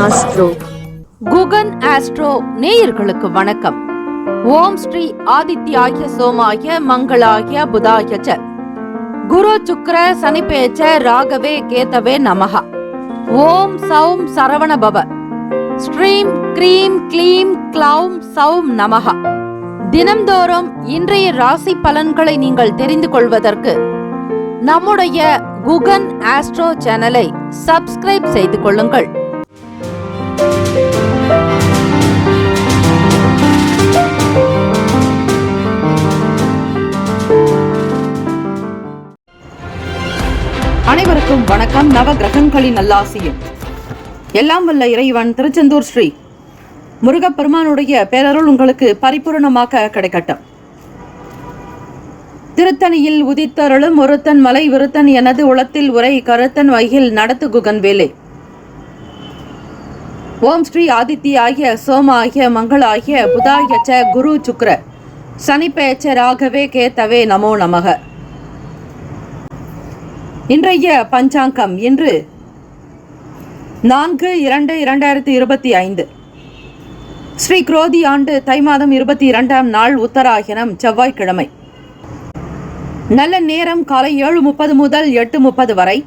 Astro. Guhan astro நேயர்களுக்கு வணக்கம். ஓம் ஸ்ரீ ஆதித்யாய சோமாய மங்களாய புதாய ச குரு சுக்ர சனிபேச்ச ராகவே கேதவே நமஹ. ஓம் சௌம் சரவண பவ. ஸ்ரீம் க்ரீம் க்ளீம் க்ளௌம் சௌம் நமஹ. தினம்தோறும் இன்றைய ராசி பலன்களை நீங்கள் தெரிந்து கொள்வதற்கு நம்முடைய குகன் ஆஸ்ட்ரோ சேனலை சப்ஸ்கிரைப் செய்து கொள்ளுங்கள். அனைவருக்கும் வணக்கம். நவ கிரகங்களின் நல்லாசியும் எல்லாம் வல்ல இறைவன் திருச்செந்தூர் ஸ்ரீ முருகப்பெருமானுடைய பேரருள் உங்களுக்கு பரிபூர்ணமாக கிடைக்கட்டும். திருத்தணியில் உதித்தருளும் ஒருத்தன் மலை விருத்தன் எனது உளத்தில் உரை கருத்தன் வைகில் நடத்து குகன் வேலை. ஓம் ஸ்ரீ ஆதித்யாய சோமாய மங்களாய புதாய ச குரு சுக்ர சனிபேச்ச ராகவே கேதவே நமோ நமக. இன்றைய பஞ்சாங்கம் இன்று 4/2/2025 ஸ்ரீ குரோதி ஆண்டு தை மாதம் 22ஆம் நாள் உத்தராயணம் செவ்வாய்க்கிழமை. நல்ல நேரம் காலை 7:30 முதல் 8:30 வரை,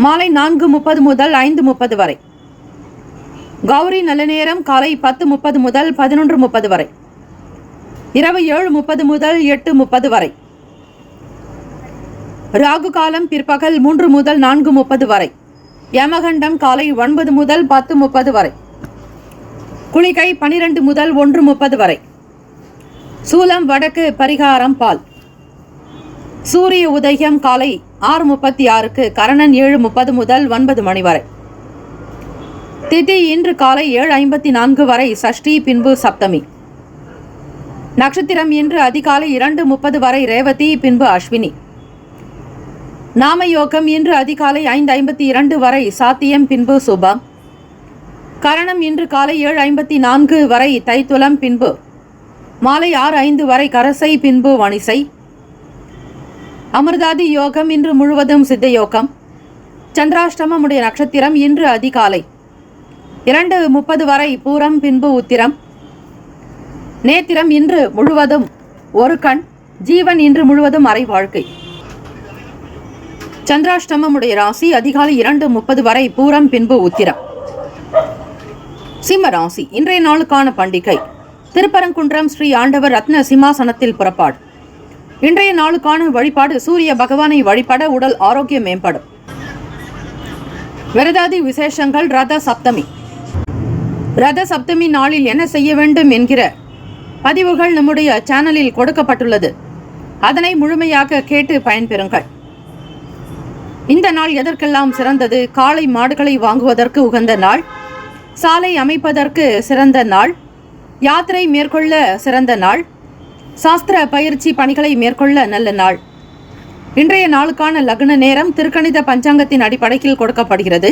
மாலை 4:30 முதல் 5:30 வரை. கௌரி நல்ல நேரம் காலை 10:30 முதல் 11:30 வரை, இரவு 7:30 முதல் 8:30 வரை. ராகு காலம் பிற்பகல் 3 முதல் 4:30 வரை. யமகண்டம் காலை 9 முதல் 10:30 வரை. குளிகை 12 முதல் 1:30 வரை. சூலம் வடக்கு, பரிகாரம் பால். சூரிய உதயம் காலை 6:36க்கு, கரணன் 7:30 முதல் 9 மணி வரை. திதி இன்று காலை 7:54 வரை, சஷ்டி பின்பு சப்தமி. நட்சத்திரம் இன்று அதிகாலை 2:30 வரை, ரேவதி பின்பு அஸ்வினி. நாமயோகம் இன்று அதிகாலை 5:52 வரை, சாத்தியம் பின்பு சுபம். கரணம் இன்று காலை 7:54 வரை, தைத்துலம் பின்பு மாலை 6:05 வரை, கரசை பின்பு வணிசை. அமிர்தாதி யோகம் இன்று முழுவதும் சித்த யோகம். சந்திராஷ்டமமுடைய நட்சத்திரம் இன்று அதிகாலை 2:30 வரை, பூரம் பின்பு உத்திரம். நேத்திரம் இன்று முழுவதும் ஒரு கண். ஜீவன் இன்று முழுவதும் அரை வாழ்க்கை. சந்திராஷ்டமமுடைய ராசி அதிகாலை 2:30 வரை, பூரம் பின்பு உத்திரம். சிம்ம ராசி. இன்றைய நாளுக்கான பண்டிகை திருப்பரங்குன்றம் ஸ்ரீ ஆண்டவர் ரத்ன சிம்மாசனத்தில் புறப்பாடு. இன்றைய நாளுக்கான வழிபாடு சூரிய பகவானை வழிபட உடல் ஆரோக்கியம் மேம்படும். விரதாதி விசேஷங்கள். ரத சப்தமி. ரத சப்தமி நாளில் என்ன செய்ய வேண்டும் என்கிற பதிவுகள் நம்முடைய சேனலில் கொடுக்கப்பட்டுள்ளது. அதனை முழுமையாக கேட்டு பயன்பெறுங்கள். இந்த நாள் எதற்கெல்லாம் சிறந்தது? காளை மாடுகளை வாங்குவதற்கு உகந்த நாள், சாலை அமைப்பதற்கு சிறந்த நாள், யாத்திரை மேற்கொள்ள சிறந்த நாள், சாஸ்திர பயிற்சி பணிகளை மேற்கொள்ள நல்ல நாள். இன்றைய நாளுக்கான லக்ன நேரம் திருக்கணித பஞ்சாங்கத்தின் அடிப்படையில் கொடுக்கப்படுகிறது.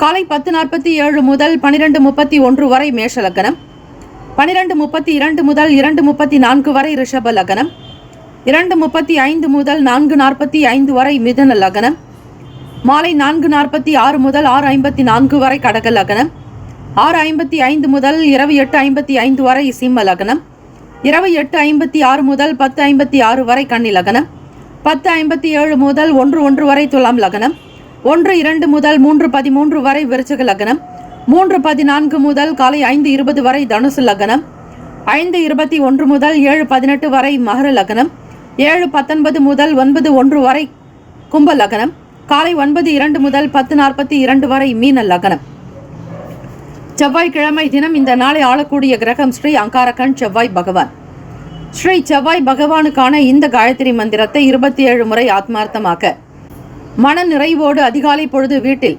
காலை 10:47 முதல் 12:31 வரை மேஷ லக்னம், 12:32 முதல் 2:34 வரை ரிஷப லக்னம், 2:35 முதல் 4:45 வரை மிதுன லக்னம், மாலை 4:46 முதல் 6:54 வரை கடக லக்னம், 6:55 முதல் இரவு 8:55 வரை சிம்ம லக்னம், இரவு 8:56 முதல் 10:56 வரை கன்னி லக்னம், 10:57 முதல் 1:1 வரை துலாம் லக்னம், 1:02 முதல் 3:13 வரை விருச்சிக லக்னம், 3:14 முதல் காலை 5:20 வரை தனுசு லக்னம், 5:21 முதல் 7:18 வரை மகர லக்னம், 7:19 முதல் 9:1 வரை கும்ப லக்னம், காலை 9:02 முதல் 10:42 வரை மீன லக்னம். செவ்வாய்க்கிழமை தினம் இந்த நாளை ஆளக்கூடிய கிரகம் ஸ்ரீ அங்காரகன் செவ்வாய் பகவான். ஸ்ரீ செவ்வாய் பகவானுக்கான இந்த காயத்ரி மந்திரத்தை 27 முறை ஆத்மார்த்தமாக்க மன நிறைவோடு அதிகாலை பொழுது வீட்டில்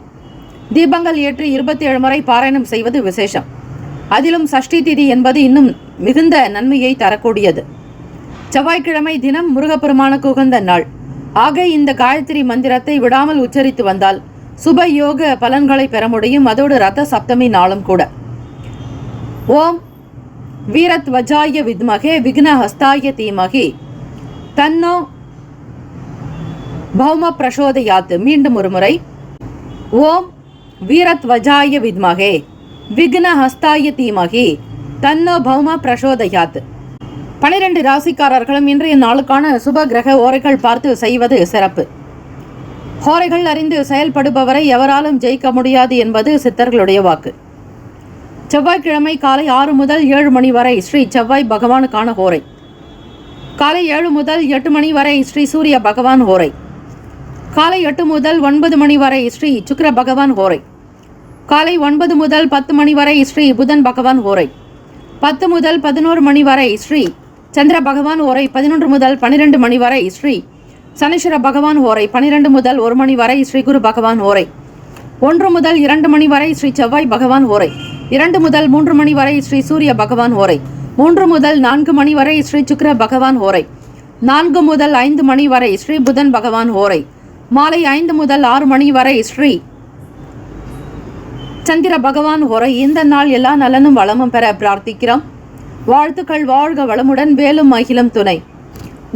தீபங்கள் ஏற்றி 27 முறை பாராயணம் செய்வது விசேஷம். அதிலும் சஷ்டி திதி என்பது இன்னும் மிகுந்த நன்மையை தரக்கூடியது. செவ்வாய்க்கிழமை தினம் முருகப்பெருமானுக்கு உகந்த நாள். ஆக இந்த காயத்ரி மந்திரத்தை விடாமல் உச்சரித்து வந்தால் சுப யோக பலன்களை பெற முடியும். அதோடு ரத சப்தமி நாளும் கூட. ஓம் வீரத்வஜாய வித்மகே விக்னஹஸ்தாய தீமகி தன்னோ பௌம பிரசோதயாத். மீண்டும் ஒரு முறை. ஓம் வீரத்வஜாய வித்மகே விக்னஹஸ்தாய தீமகி தன்னோ பௌம பிரசோதயாத். 12 ராசிக்காரர்களும் இன்றைய நாளுக்கான சுப கிரக ஓரைகள் பார்த்து செய்வது சிறப்பு. ஹோரைகள் அறிந்து செயல்படுபவரை எவராலும் ஜெயிக்க முடியாது என்பது சித்தர்களுடைய வாக்கு. செவ்வாய்க்கிழமை காலை 6 முதல் 7 மணி வரை ஸ்ரீ செவ்வாய் பகவானுக்கான ஹோரை. காலை 7 முதல் 8 மணி வரை ஸ்ரீ சூரிய பகவான் ஹோரை. காலை 8 முதல் 9 மணி வரை ஸ்ரீ சுக்கிர பகவான் ஹோரை. காலை 9 முதல் 10 மணி வரை ஸ்ரீ புதன் பகவான் ஹோரை. 10 முதல் 11 மணி வரை ஸ்ரீ சந்திர பகவான் ஹோரை. 11 முதல் 12 மணி வரை ஸ்ரீ சனீஸ்வர பகவான் ஹோரை. 12 முதல் 1 மணி வரை ஸ்ரீ குரு பகவான் ஹோரை. 1 முதல் 2 மணி வரை ஸ்ரீ செவ்வாய் பகவான் ஹோரை. 2 முதல் 3 மணி வரை ஸ்ரீ சூரிய பகவான் ஹோரை. 3 முதல் 4 மணி வரை ஸ்ரீ சுக்கிர பகவான் ஹோரை. 4 முதல் 5 மணி வரை ஸ்ரீ புதன் பகவான் ஹோரை. மாலை 5 முதல் 6 மணி வரை ஸ்ரீ சந்திர பகவான் ஹோரை. இந்த நாள் எல்லா நலனும் வளமும் பெற பிரார்த்திக்கிறோம். வாழ்த்துக்கள். வாழ்க வளமுடன். வேலும் மகிழும் துணை.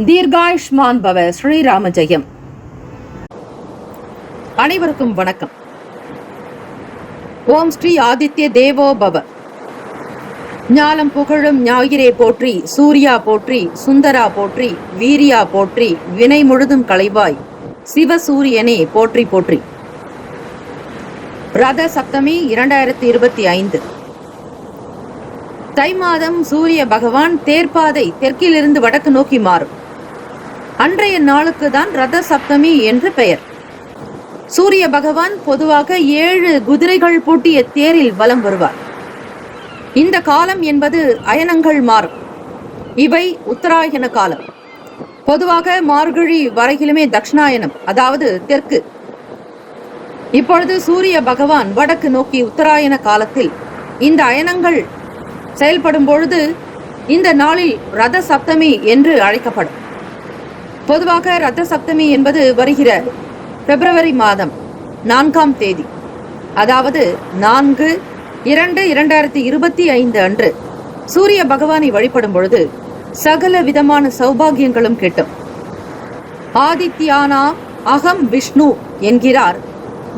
தீர்காயுஷ்மான் பவ. ஸ்ரீராம ஜெயம். அனைவருக்கும் வணக்கம். ஓம் ஸ்ரீ ஆதித்ய தேவோ பவ. ஞானம் புகழும் ஞாயிறே போற்றி, சூர்யா போற்றி, சுந்தரா போற்றி, வீரியா போற்றி, வினை முழுதும் களைவாய் சிவசூரியனே போற்றி போற்றி. ரத சப்தமி 2025. தை மாதம் சூரிய பகவான் தேர்பாதை தெற்கிலிருந்து வடக்கு நோக்கி மாறும். அன்றைய நாளுக்கு தான் ரத சப்தமி என்று பெயர். சூரிய பகவான் பொதுவாக 7 குதிரைகள் பூட்டிய தேரில் வலம் வருவார். இந்த காலம் என்பது அயனங்கள் மாறும். இவை உத்தராயண காலம். பொதுவாக மார்கழி வரையிலுமே தட்சிணாயனம், அதாவது தெற்கு. இப்பொழுது சூரிய பகவான் வடக்கு நோக்கி உத்தராயண காலத்தில் இந்த அயனங்கள் செயல்படும் பொழுது இந்த நாளில் ரத சப்தமி என்று அழைக்கப்படும். பொதுவாக ரத சப்தமி என்பது வருகிற பிப்ரவரி மாதம் 4ஆம் தேதி, அதாவது 4/2/2025 அன்று சூரிய பகவானை வழிபடும் பொழுது சகல விதமான சௌபாகியங்களும் கிட்டும். ஆதித்யானா அகம் விஷ்ணு என்கிறார்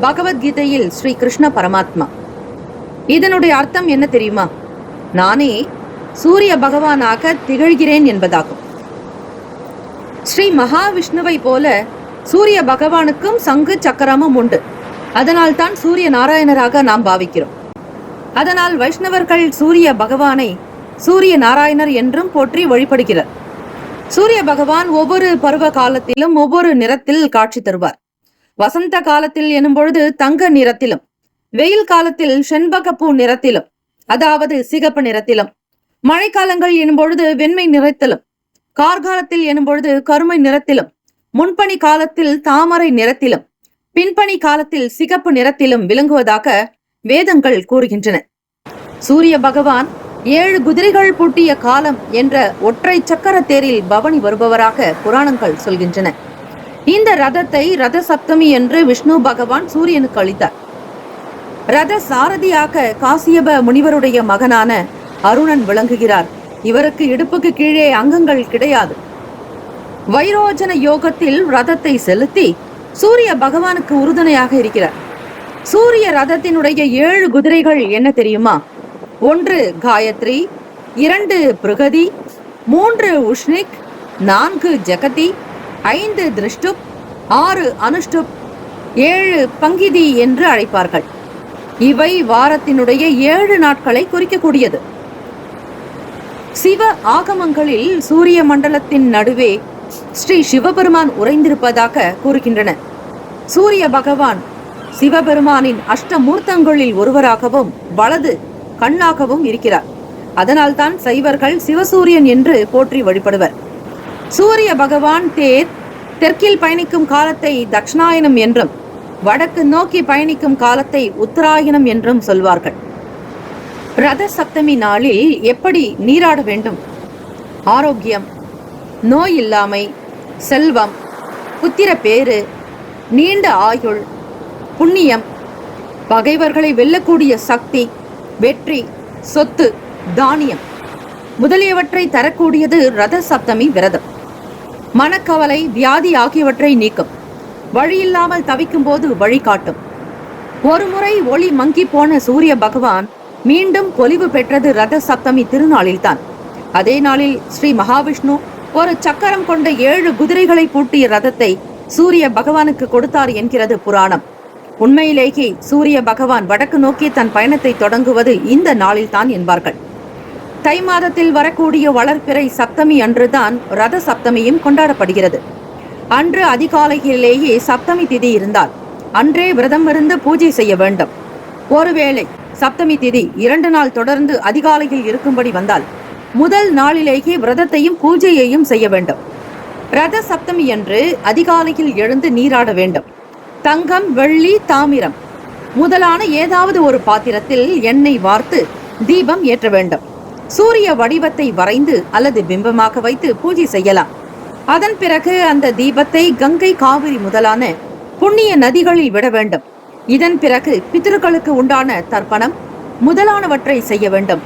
பகவத்கீதையில் ஸ்ரீ கிருஷ்ண பரமாத்மா. இதனுடைய அர்த்தம் என்ன தெரியுமா? நானே சூரிய பகவானாக திகழ்கிறேன் என்பதாகும். ஸ்ரீ மகாவிஷ்ணுவை போல சூரிய பகவானுக்கும் சங்கு சக்கரமும் உண்டு. அதனால் தான் சூரிய நாராயணராக நாம் பாவிக்கிறோம். அதனால் வைஷ்ணவர்கள் சூரிய பகவானை சூரிய நாராயணர் என்றும் போற்றி வழிபடுகிறார். சூரிய பகவான் ஒவ்வொரு பருவ காலத்திலும் ஒவ்வொரு நிறத்தில் காட்சி தருவார். வசந்த காலத்தில் எனும் பொழுது தங்க நிறத்திலும், வெயில் காலத்தில் செண்பகப்பூ நிறத்திலும், அதாவது சிகப்பு நிறத்திலும், மழைக்காலங்கள் எனும் பொழுது வெண்மை நிறத்திலும், கார்காலத்தில் எனும் பொழுது கருமை நிறத்திலும், முன்பனி காலத்தில் தாமரை நிறத்திலும், பின்பனி காலத்தில் சிகப்பு நிறத்திலும் விளங்குவதாக வேதங்கள் கூறுகின்றன. சூரிய பகவான் 7 குதிரைகள் பூட்டிய காலம் என்ற ஒற்றை சக்கர தேரில் பவனி வருபவராக புராணங்கள் சொல்கின்றன. இந்த ரதத்தை ரத சப்தமி என்று விஷ்ணு பகவான் சூரியனுக்கு அளித்தார். ரத சாரதியாக காசியப முனிவருடைய மகனான அருணன் விளங்குகிறார். இவருக்கு இடுப்புக்கு கீழே அங்கங்கள் கிடையாது. வைரோஜன யோகத்தில் ரதத்தை செலுத்தி சூரிய பகவானுக்கு உறுதுணையாக இருக்கிறார். சூரிய ரதத்தினுடைய 7 குதிரைகள் என்ன தெரியுமா? 1 காயத்ரி, 2 பிருகதி, 3 உஷ்ணிக், 4 ஜகதி, 5 திருஷ்டுப், 6 அனுஷ்டுப், 7 பங்கிதி என்று அழைப்பார்கள். இவை வாரத்தினுடைய 7 நாட்களை குறிக்கக்கூடியது. சிவ ஆகமங்களில் சூரிய மண்டலத்தின் நடுவே ஸ்ரீ சிவபெருமான் உறைந்திருப்பதாக கூறுகின்றன. சூரிய பகவான் சிவபெருமானின் அஷ்டமூர்த்தங்களில் ஒருவராகவும் வலது கண்ணாகவும் இருக்கிறார். அதனால்தான் சைவர்கள் சிவசூரியன் என்று போற்றி வழிபடுவர். சூரிய பகவான் தேர் தெற்கில் பயணிக்கும் காலத்தை தட்சிணாயனம் என்றும், வடக்கு நோக்கி பயணிக்கும் காலத்தை உத்தராயணம் என்றும் சொல்வார்கள். ரத சப்தமி நாளில் எப்படி நீராட வேண்டும்? ஆரோக்கியம், நோய் இல்லாமை, செல்வம், புத்திர பேறு, நீண்ட ஆயுள், புண்ணியம், பகைவர்களை வெல்லக்கூடிய சக்தி, வெற்றி, சொத்து, தானியம் முதலியவற்றை தரக்கூடியது ரத சப்தமி விரதம். மனக்கவலை, வியாதி ஆகியவற்றை நீக்கும். வழியில்லாமல் தவிக்கும் போது வழிகாட்டும். ஒருமுறை ஒளி மங்கி போன சூரிய பகவான் மீண்டும் பொலிவு பெற்றது ரத சப்தமி திருநாளில்தான். அதே நாளில் ஸ்ரீ மகாவிஷ்ணு ஒரு சக்கரம் கொண்ட 7 குதிரைகளை பூட்டிய ரதத்தை சூரிய பகவானுக்கு கொடுத்தார் என்கிறது புராணம். உண்மையிலேயே சூரிய பகவான் வடக்கு நோக்கி தன் பயணத்தை தொடங்குவது இந்த நாளில்தான் என்பார்கள். தை மாதத்தில் வரக்கூடிய வளர்பிறை சப்தமி அன்றுதான் ரத சப்தமியும் கொண்டாடப்படுகிறது. அன்று அதிகாலையிலேயே சப்தமி திதி இருந்தால் அன்றே விரதம் இருந்து பூஜை செய்ய வேண்டும். ஒருவேளை சப்தமி திதி 2 நாள் தொடர்ந்து அதிகாலையில் இருக்கும்படி வந்தால் முதல் நாளிலேயே விரதத்தையும் பூஜையையும் செய்ய வேண்டும். ரத சப்தமி அன்று அதிகாலையில் எழுந்து நீராட வேண்டும். தங்கம், வெள்ளி, தாமிரம் முதலான ஏதாவது ஒரு பாத்திரத்தில் எண்ணெய் வார்த்து தீபம் ஏற்ற வேண்டும். சூரிய வடிவத்தை வரைந்து அல்லது பிம்பமாக வைத்து பூஜை செய்யலாம். அதன் பிறகு அந்த தீபத்தை கங்கை, காவிரி முதலான புண்ணிய நதிகளில் விட வேண்டும். இதன் பிறகு பித்ருக்களுக்கு உண்டான தர்ப்பணம் முதலானவற்றை செய்ய வேண்டும்.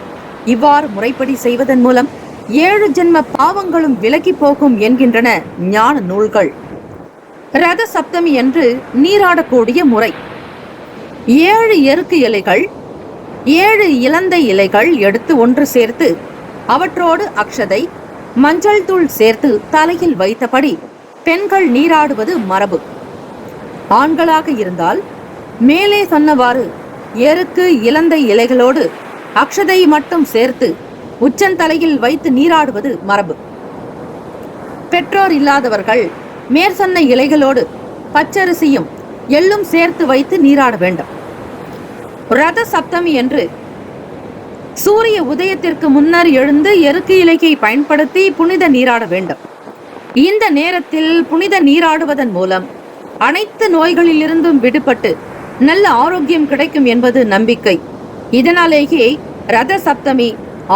இவ்வாறு முறைப்படி செய்வதன் மூலம் 7 ஜென்ம பாவங்களும் விலகி போகும் என்கின்றன ஞான நூல்கள். ரத சப்தமி என்று நீராடக்கூடிய முறை: 7 எருக்கு இலைகள், 7 இலந்தை இலைகள் எடுத்து ஒன்று சேர்த்து அவற்றோடு அக்ஷதை, மஞ்சள் தூள் சேர்த்து தலையில் வைத்தபடி பெண்கள் நீராடுவது மரபு. ஆண்களாக இருந்தால் மேலே சொன்னவாறு எருக்கு இலந்தை இலைகளோடு அக்ஷதை மட்டும் சேர்த்து உச்சந்தலையில் வைத்து நீராடுவது மரபு. பெற்றோர் இல்லாதவர்கள் மேற்சொன்ன இலைகளோடு பச்சரிசியும் எள்ளும் சேர்த்து வைத்து நீராட வேண்டும். ரத சப்தமி என்று சூரிய உதயத்திற்கு முன்னர் எழுந்து எருக்கு இலையை பயன்படுத்தி புனித நீராட வேண்டும். இந்த நேரத்தில் புனித நீராடுவதன் மூலம் அனைத்து நோய்களிலிருந்தும் விடுபட்டு நல்ல ஆரோக்கியம் கிடைக்கும் என்பது நம்பிக்கை. இதனாலேயே ரத சப்தமி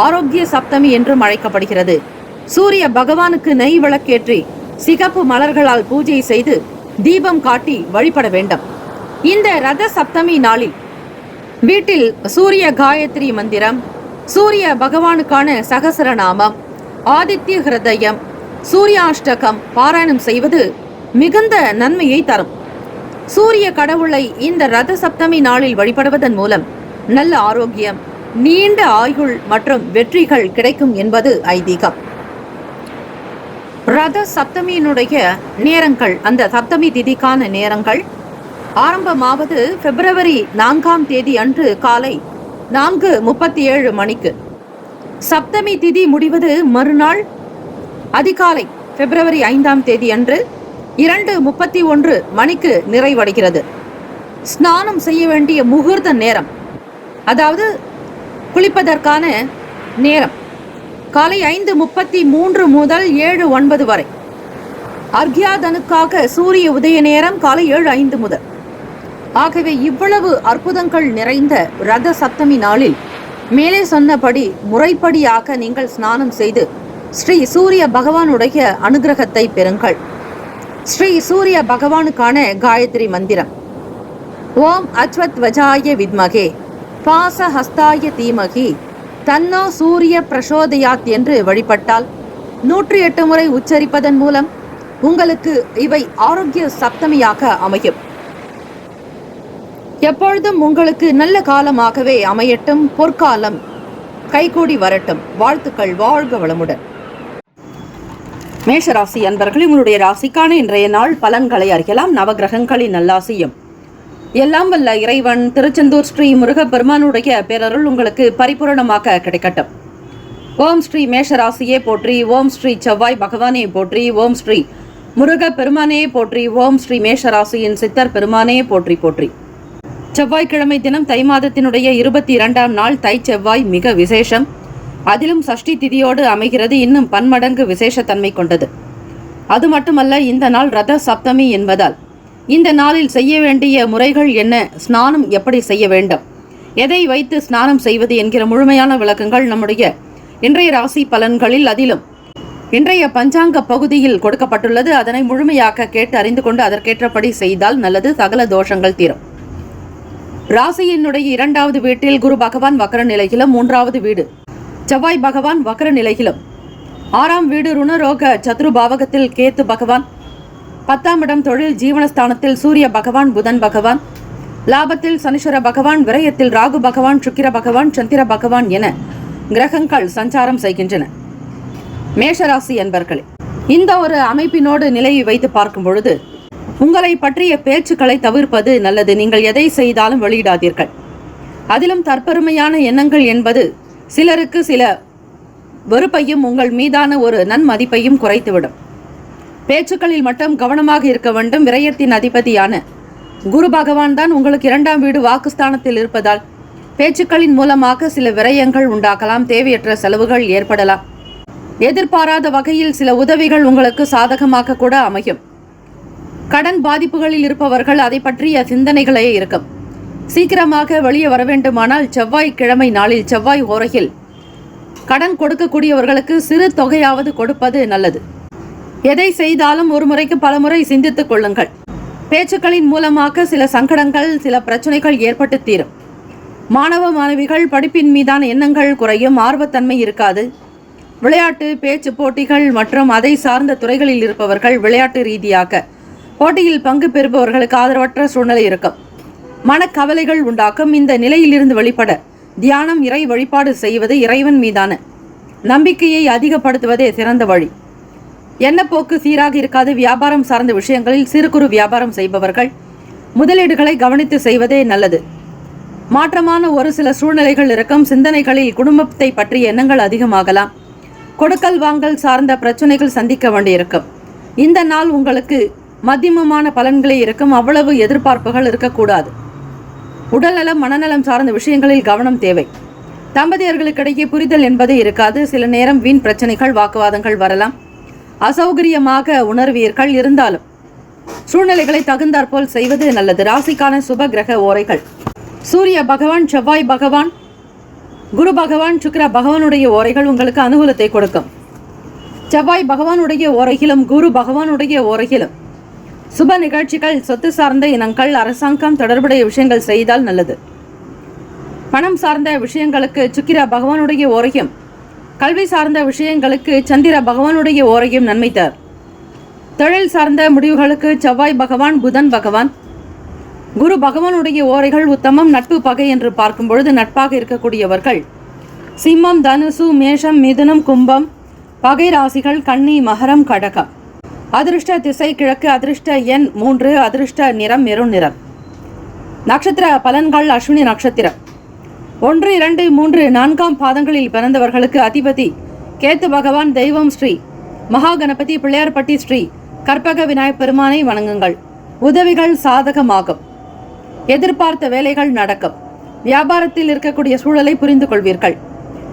ஆரோக்கிய சப்தமி என்றும் அழைக்கப்படுகிறது. சூரிய பகவானுக்கு நெய் விளக்கேற்றி சிகப்பு மலர்களால் பூஜை செய்து தீபம் காட்டி வழிபட வேண்டும். இந்த ரத சப்தமி நாளில் வீட்டில் சூரிய காயத்ரி மந்திரம், சூரிய பகவானுக்கான சகசரநாமம், ஆதித்ய ஹிருதயம், சூர்யாஷ்டகம் பாராயணம் செய்வது மிகுந்த நன்மையை தரும். சூரிய கடவுளை இந்த ரத சப்தமி நாளில் வழிபடுவதன் மூலம் நல்ல ஆரோக்கியம், நீண்ட ஆயுள் மற்றும் வெற்றிகள் கிடைக்கும் என்பது ஐதீகம். ரத சப்தமியினுடைய நேரங்கள், அந்த சப்தமி திதிக்கான நேரங்கள் ஆரம்பமாவது பிப்ரவரி 4ஆம் தேதி அன்று காலை 4:37 மணிக்கு. சப்தமி திதி முடிவது மறுநாள் அதிகாலை பிப்ரவரி 5ஆம் தேதி அன்று 2:31 மணிக்கு நிறைவடைகிறது. ஸ்நானம் செய்ய வேண்டிய முகூர்த்த நேரம், அதாவது குளிப்பதற்கான நேரம் காலை 5:33 முதல் 7:09 வரை. அர்க்யாதனுக்காக சூரிய உதய நேரம் காலை 7:05 முதல். ஆகவே இவ்வளவு அற்புதங்கள் நிறைந்த ரத சப்தமி நாளில் மேலே சொன்னபடி முறைப்படியாக நீங்கள் ஸ்நானம் செய்து ஸ்ரீ சூரிய பகவானுடைய அனுகிரகத்தை பெறுங்கள். ஸ்ரீ சூரிய பகவானுக்கான காயத்ரி மந்திரம்: ஓம் அச்வத்வஜாய வித்மகே பாசஹஸ்தாய தீமகி தன்னோ சூரிய பிரசோதயாத் என்று வழிபட்டால் 108 முறை உச்சரிப்பதன் மூலம் உங்களுக்கு இவை ஆரோக்கிய சப்தமியாக அமையும். எப்பொழுதும் உங்களுக்கு நல்ல காலமாகவே அமையட்டும். பொற்காலம் கைகூடி வரட்டும். வாழ்த்துக்கள். வாழ்க வளமுடன். மேஷராசி அன்பர்கள், உங்களுடைய ராசிக்கான இன்றைய நாள் பலன்களை அறியலாம். நவகிரகங்களின் நல்லாசியும் எல்லாம் வல்ல இறைவன் திருச்செந்தூர் ஸ்ரீ முருகப்பெருமானுடைய பேரருள் உங்களுக்கு பரிபூரணமாக கிடைக்கட்டும். ஓம் ஸ்ரீ மேஷராசியே போற்றி, ஓம் ஸ்ரீ செவ்வாய் பகவானே போற்றி, ஓம் ஸ்ரீ முருகப்பெருமானே போற்றி, ஓம் ஸ்ரீ மேஷராசியின் சித்தர் பெருமானே போற்றி போற்றி. செவ்வாய்க்கிழமை தினம் தை மாதத்தினுடைய 22ஆம் நாள் தை செவ்வாய் மிக விசேஷம். அதிலும் சஷ்டி திதியோடு அமைகிறது. இன்னும் பன்மடங்கு விசேஷத்தன்மை கொண்டது. அது மட்டுமல்ல, இந்த நாள் ரத சப்தமி என்பதால் இந்த நாளில் செய்ய வேண்டிய முறைகள் என்ன, ஸ்நானம் எப்படி செய்ய வேண்டும், எதை வைத்து ஸ்நானம் செய்வது என்கிற முழுமையான விளக்கங்கள் நம்முடைய இன்றைய ராசி பலன்களில், அதிலும் இன்றைய பஞ்சாங்க பகுதியில் கொடுக்கப்பட்டுள்ளது. அதனை முழுமையாக கேட்டு அறிந்து கொண்டு அதற்கேற்றபடி செய்தால் நல்லது. சகல தோஷங்கள் தீரும். ராசியினுடைய 2வது வீட்டில் குரு பகவான் வக்ர நிலையிலும், 3வது வீடு செவ்வாய் பகவான் வக்ர நிலையிலும், 6ஆம் வீடு ருணரோக சத்ரு பாவகத்தில் கேத்து பகவான், 10ஆம் இடம் தொழில் ஜீவனஸ்தானத்தில் சூரிய பகவான் புதன் பகவான், லாபத்தில் சனீஸ்வர பகவான், விரயத்தில் ராகு பகவான், சுக்கிர பகவான், சந்திர பகவான் என கிரகங்கள் சஞ்சாரம் செய்கின்றன. மேஷராசி என்பர்களே, இந்த ஒரு அமைப்பினோடு நிலையை வைத்து பார்க்கும் பொழுது உங்களை பற்றிய பேச்சுக்களை தவிர்ப்பது நல்லது. நீங்கள் எதை செய்தாலும் வெளியிடாதீர்கள். அதிலும் தற்பெருமையான எண்ணங்கள் என்பது சிலருக்கு சில வெறுப்பையும் உங்கள் மீதான ஒரு நன்மதிப்பையும் குறைத்துவிடும். பேச்சுக்களில் மட்டும் கவனமாக இருக்க வேண்டும். விரயத்தின் அதிபதியான குரு பகவான் தான் உங்களுக்கு 2ஆம் வீடு வாக்குஸ்தானத்தில் இருப்பதால் பேச்சுக்களின் மூலமாக சில விரயங்கள் உண்டாகலாம். தேவையற்ற செலவுகள் ஏற்படலாம். எதிர்பாராத வகையில் சில உதவிகள் உங்களுக்கு சாதகமாக கூட அமையும். கடன் பாதிப்புகளில் இருப்பவர்கள் அதை பற்றிய சிந்தனைகளே இருக்கும். சீக்கிரமாக வெளியே வர வேண்டுமானால் செவ்வாய்க்கிழமை நாளில் செவ்வாய் ஓரையில் கடன் கொடுக்கக்கூடியவர்களுக்கு சிறு தொகையாவது கொடுப்பது நல்லது. எதை செய்தாலும் ஒரு முறைக்கு பல முறை சிந்தித்துக் கொள்ளுங்கள். பேச்சுக்களின் மூலமாக சில சங்கடங்கள், சில பிரச்சனைகள் ஏற்பட்டு தீரும். மாணவ மாணவிகள் படிப்பின் மீதான எண்ணங்கள் குறையும். ஆர்வத்தன்மை இருக்காது. விளையாட்டு, பேச்சு போட்டிகள் மற்றும் அதை சார்ந்த துறைகளில் இருப்பவர்கள் விளையாட்டு ரீதியாக போட்டியில் பங்கு பெறுபவர்களுக்கு ஆதரவற்ற சூழ்நிலை இருக்கும். மனக்கவலைகள் உண்டாக்கும். இந்த நிலையிலிருந்து வெளிப்பட தியானம், இறை வழிபாடு செய்வது, இறைவன் மீதான நம்பிக்கையை அதிகப்படுத்துவதே சிறந்த வழி. எண்ணப்போக்கு சீராக இருக்காது. வியாபாரம் சார்ந்த விஷயங்களில் சிறு குறு வியாபாரம் செய்பவர்கள் முதலீடுகளை கவனித்து செய்வதே நல்லது. மாற்றமான ஒரு சில சூழ்நிலைகள் இருக்கும். சிந்தனைகளில் குடும்பத்தை பற்றிய எண்ணங்கள் அதிகமாகலாம். கொடுக்கல் வாங்கல் சார்ந்த பிரச்சனைகள் சந்திக்க வேண்டியிருக்கும். இந்த நாள் உங்களுக்கு மத்தியமமான பலன்களே இருக்கும். அவ்வளவு எதிர்பார்ப்புகள் இருக்கக்கூடாது. உடல்நலம், மனநலம் சார்ந்த விஷயங்களில் கவனம் தேவை. தம்பதியர்களுக்கிடையே புரிதல் என்பது இருக்காது. சில நேரம் வீண் பிரச்சனைகள், வாக்குவாதங்கள் வரலாம். அசௌகரியமாக உணர்வீர்கள். இருந்தாலும் சூழ்நிலைகளை தகுந்தாற்போல் செய்வது நல்லது. ராசிக்கான சுப கிரக ஓரைகள்: சூரிய பகவான், செவ்வாய் பகவான், குரு பகவான், சுக்கிர பகவானுடைய ஓரைகள் உங்களுக்கு அனுகூலத்தை கொடுக்கும். செவ்வாய் பகவானுடைய ஓரையிலும் குரு பகவானுடைய ஓரையிலும் சுப நிகழ்ச்சிகள், சொத்து சார்ந்த இனங்கள், அரசாங்கம் தொடர்புடைய விஷயங்கள் செய்தால் நல்லது. பணம் சார்ந்த விஷயங்களுக்கு சுக்கிர பகவானுடைய ஓரையும், கல்வி சார்ந்த விஷயங்களுக்கு சந்திர பகவானுடைய ஓரையும் நன்மை தரும். தொழில் சார்ந்த முடிவுகளுக்கு செவ்வாய் பகவான், புதன் பகவான், குரு பகவானுடைய ஓரைகள் உத்தமம். நட்பு, பகை என்று பார்க்கும் பொழுது நட்பாக இருக்கக்கூடியவர்கள் சிம்மம், தனுசு, மேஷம், மிதுனம், கும்பம். பகை ராசிகள் கன்னி, மகரம், கடகம். அதிர்ஷ்ட திசை கிழக்கு. அதிர்ஷ்ட எண் 3. அதிர்ஷ்ட நிறம் மெரூன் நிறம். நட்சத்திர பலன்கள்: அஸ்வினி நட்சத்திரம் 1, 2, 3, 4ஆம் பாதங்களில் பிறந்தவர்களுக்கு அதிபதி கேத்து பகவான். தெய்வம் ஸ்ரீ மகாகணபதி. பிள்ளையார்பட்டி ஸ்ரீ கற்பக விநாயகப் பெருமானை வணங்குங்கள். உதவிகள் சாதகமாகும். எதிர்பார்த்த வேலைகள் நடக்கும். வியாபாரத்தில் இருக்கக்கூடிய சூழலை புரிந்து கொள்வீர்கள்.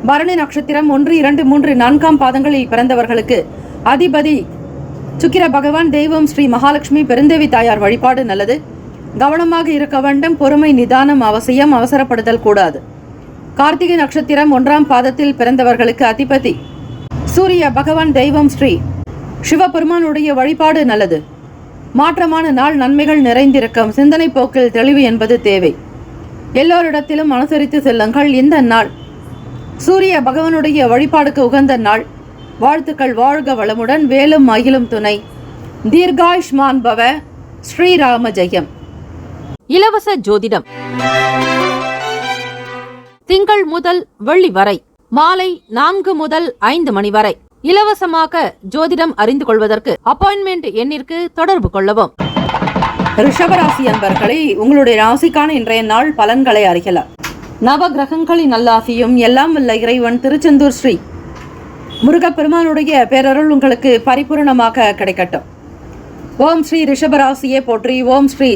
பரணி நட்சத்திரம் 1, 2, 3, 4ஆம் பாதங்களில் பிறந்தவர்களுக்கு அதிபதி சுக்கிர பகவான். தெய்வம் ஸ்ரீ மகாலட்சுமி. பெருந்தேவி தாயார் வழிபாடு நல்லது. கவனமாக இருக்க வேண்டும். பொறுமை, நிதானம் அவசியம். அவசரப்படுதல் கூடாது. கார்த்திகை நட்சத்திரம் 1ஆம் பாதத்தில் பிறந்தவர்களுக்கு அதிபதி சூரிய பகவான். தெய்வம் ஸ்ரீ சிவபெருமானுடைய வழிபாடு நல்லது. மாற்றமான நாள். நன்மைகள் நிறைந்திருக்கும். சிந்தனை போக்கில் தெளிவு என்பது தேவை. எல்லோரிடத்திலும் அனுசரித்து செல்லுங்கள். இந்த நாள் சூரிய பகவானுடைய வழிபாடுக்கு உகந்த நாள். வாழ்த்துக்கள். வாழ்க வளமுடன். வேலும் மயிலும் துணை. தீர்காயுஷ்மான் பவ. ஸ்ரீராம ஜெயம். இலவச ஜோதிடம் திங்கள் முதல் வெள்ளி வரை மாலை 4 முதல் 5 மணி வரை இலவசமாக ஜோதிடம் அறிந்து கொள்வதற்கு அப்பாயின்மெண்ட் எண்ணிற்கு தொடர்பு கொள்ளவும். ரிஷபராசி அன்பர்களே, உங்களுடைய ராசிக்கான இன்றைய நாள் பலன்களை அறியலாம். நவ கிரகங்களின் நல்லாசியும் எல்லாம் வல்ல இறைவன் திருச்செந்தூர் ஸ்ரீ முருகப்பெருமானுடைய பேரருள் உங்களுக்கு பரிபூர்ணமாக கிடைக்கட்டும். ஓம் ஸ்ரீ ரிஷபராசியே போற்றி. ஓம் ஸ்ரீ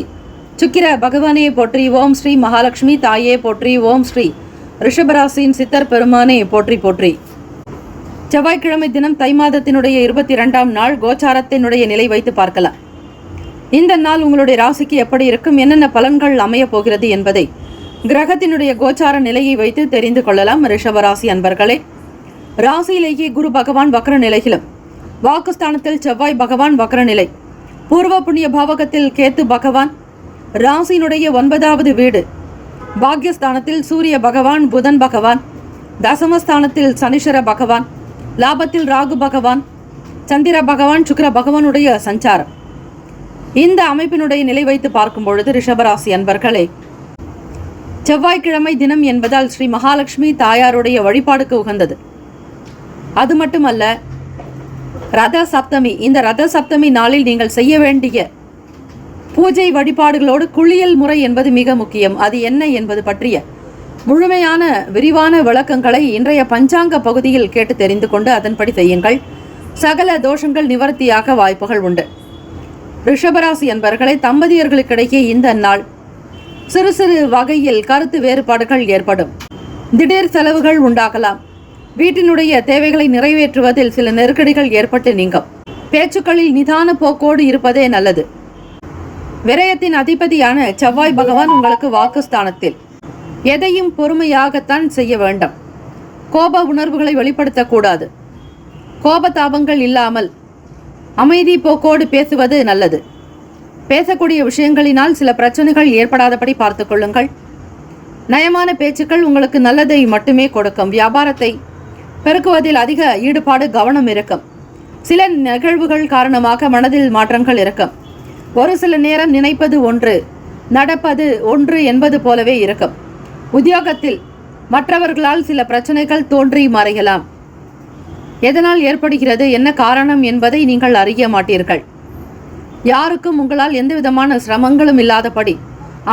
சுக்கிர பகவானே போற்றி. ஓம் ஸ்ரீ மகாலட்சுமி தாயே போற்றி. ஓம் ஸ்ரீ ரிஷபராசியின் சித்தர் பெருமானே போற்றி போற்றி. செவ்வாய்க்கிழமை தினம் தை மாதத்தினுடைய 22ஆம் நாள் கோச்சாரத்தினுடைய நிலை வைத்து பார்க்கலாம். இந்த நாள் உங்களுடைய ராசிக்கு எப்படி இருக்கும், என்னென்ன பலன்கள் அமைய போகிறது என்பதை கிரகத்தினுடைய கோச்சார நிலையை வைத்து தெரிந்து கொள்ளலாம். ரிஷபராசி அன்பர்களே, ராசியிலேயே குரு பகவான் வக்ர நிலையிலும், வாக்குஸ்தானத்தில் செவ்வாய் பகவான் வக்ர நிலை, பூர்வ புண்ணிய பாவகத்தில் கேத்து பகவான், ராசியினுடைய 9வது வீடு பாக்யஸ்தானத்தில் சூரிய பகவான், புதன் பகவான், தசமஸ்தானத்தில் சனீஸ்வர பகவான், லாபத்தில் ராகு பகவான், சந்திர பகவான், சுக்கிர பகவானுடைய சஞ்சாரம். இந்த அமைப்பினுடைய நிலை வைத்து பார்க்கும் பொழுது ரிஷபராசி அன்பர்களே, செவ்வாய்க்கிழமை தினம் என்பதால் ஸ்ரீ மகாலட்சுமி தாயாருடைய வழிபாடுக்கு உகந்தது. அது மட்டுமல்ல, ரத சப்தமி. இந்த ரத சப்தமி நாளில் நீங்கள் செய்ய வேண்டிய பூஜை வழிபாடுகளோடு குளியல் முறை என்பது மிக முக்கியம். அது என்ன என்பது பற்றிய முழுமையான விரிவான விளக்கங்களை இன்றைய பஞ்சாங்க பகுதியில் கேட்டு தெரிந்து கொண்டு அதன்படி செய்யுங்கள். சகல தோஷங்கள் நிவர்த்தியாக வாய்ப்புகள் உண்டு. ரிஷபராசி என்பவர்களை தம்பதியர்களுக்கிடையே இந்த நாள் சிறு சிறு வகையில் கருத்து வேறுபாடுகள் ஏற்படும். திடீர் செலவுகள் உண்டாகலாம். வீட்டினுடைய தேவைகளை நிறைவேற்றுவதில் சில நெருக்கடிகள் ஏற்பட்டு நீங்கும். பேச்சுக்களில் நிதான போக்கோடு இருப்பதே நல்லது. விரயத்தின் அதிபதியான செவ்வாய் பகவான் உங்களுக்கு வாக்குஸ்தானத்தில். எதையும் பொறுமையாகத்தான் செய்ய வேண்டும். கோப உணர்வுகளை வெளிப்படுத்தக்கூடாது. கோபதாபங்கள் இல்லாமல் அமைதி போக்கோடு பேசுவது நல்லது. பேசக்கூடிய விஷயங்களினால் சில பிரச்சனைகள் ஏற்படாதபடி பார்த்துக் கொள்ளுங்கள். நயமான பேச்சுக்கள் உங்களுக்கு நல்லதை மட்டுமே கொடுக்கும். வியாபாரத்தை பெருக்குவதில் அதிக ஈடுபாடு, கவனம் இருக்கும். சில நிகழ்வுகள் காரணமாக மனதில் மாற்றங்கள் இருக்கும். ஒரு சில நேரம் நினைப்பது ஒன்று, நடப்பது ஒன்று என்பது போலவே இருக்கும். உத்தியோகத்தில் மற்றவர்களால் சில பிரச்சனைகள் தோன்றி மறையலாம். எதனால் ஏற்படுகிறது, என்ன காரணம் என்பதை நீங்கள் அறிய மாட்டீர்கள். யாருக்கும் உங்களால் எந்த விதமான சிரமங்களும் இல்லாதபடி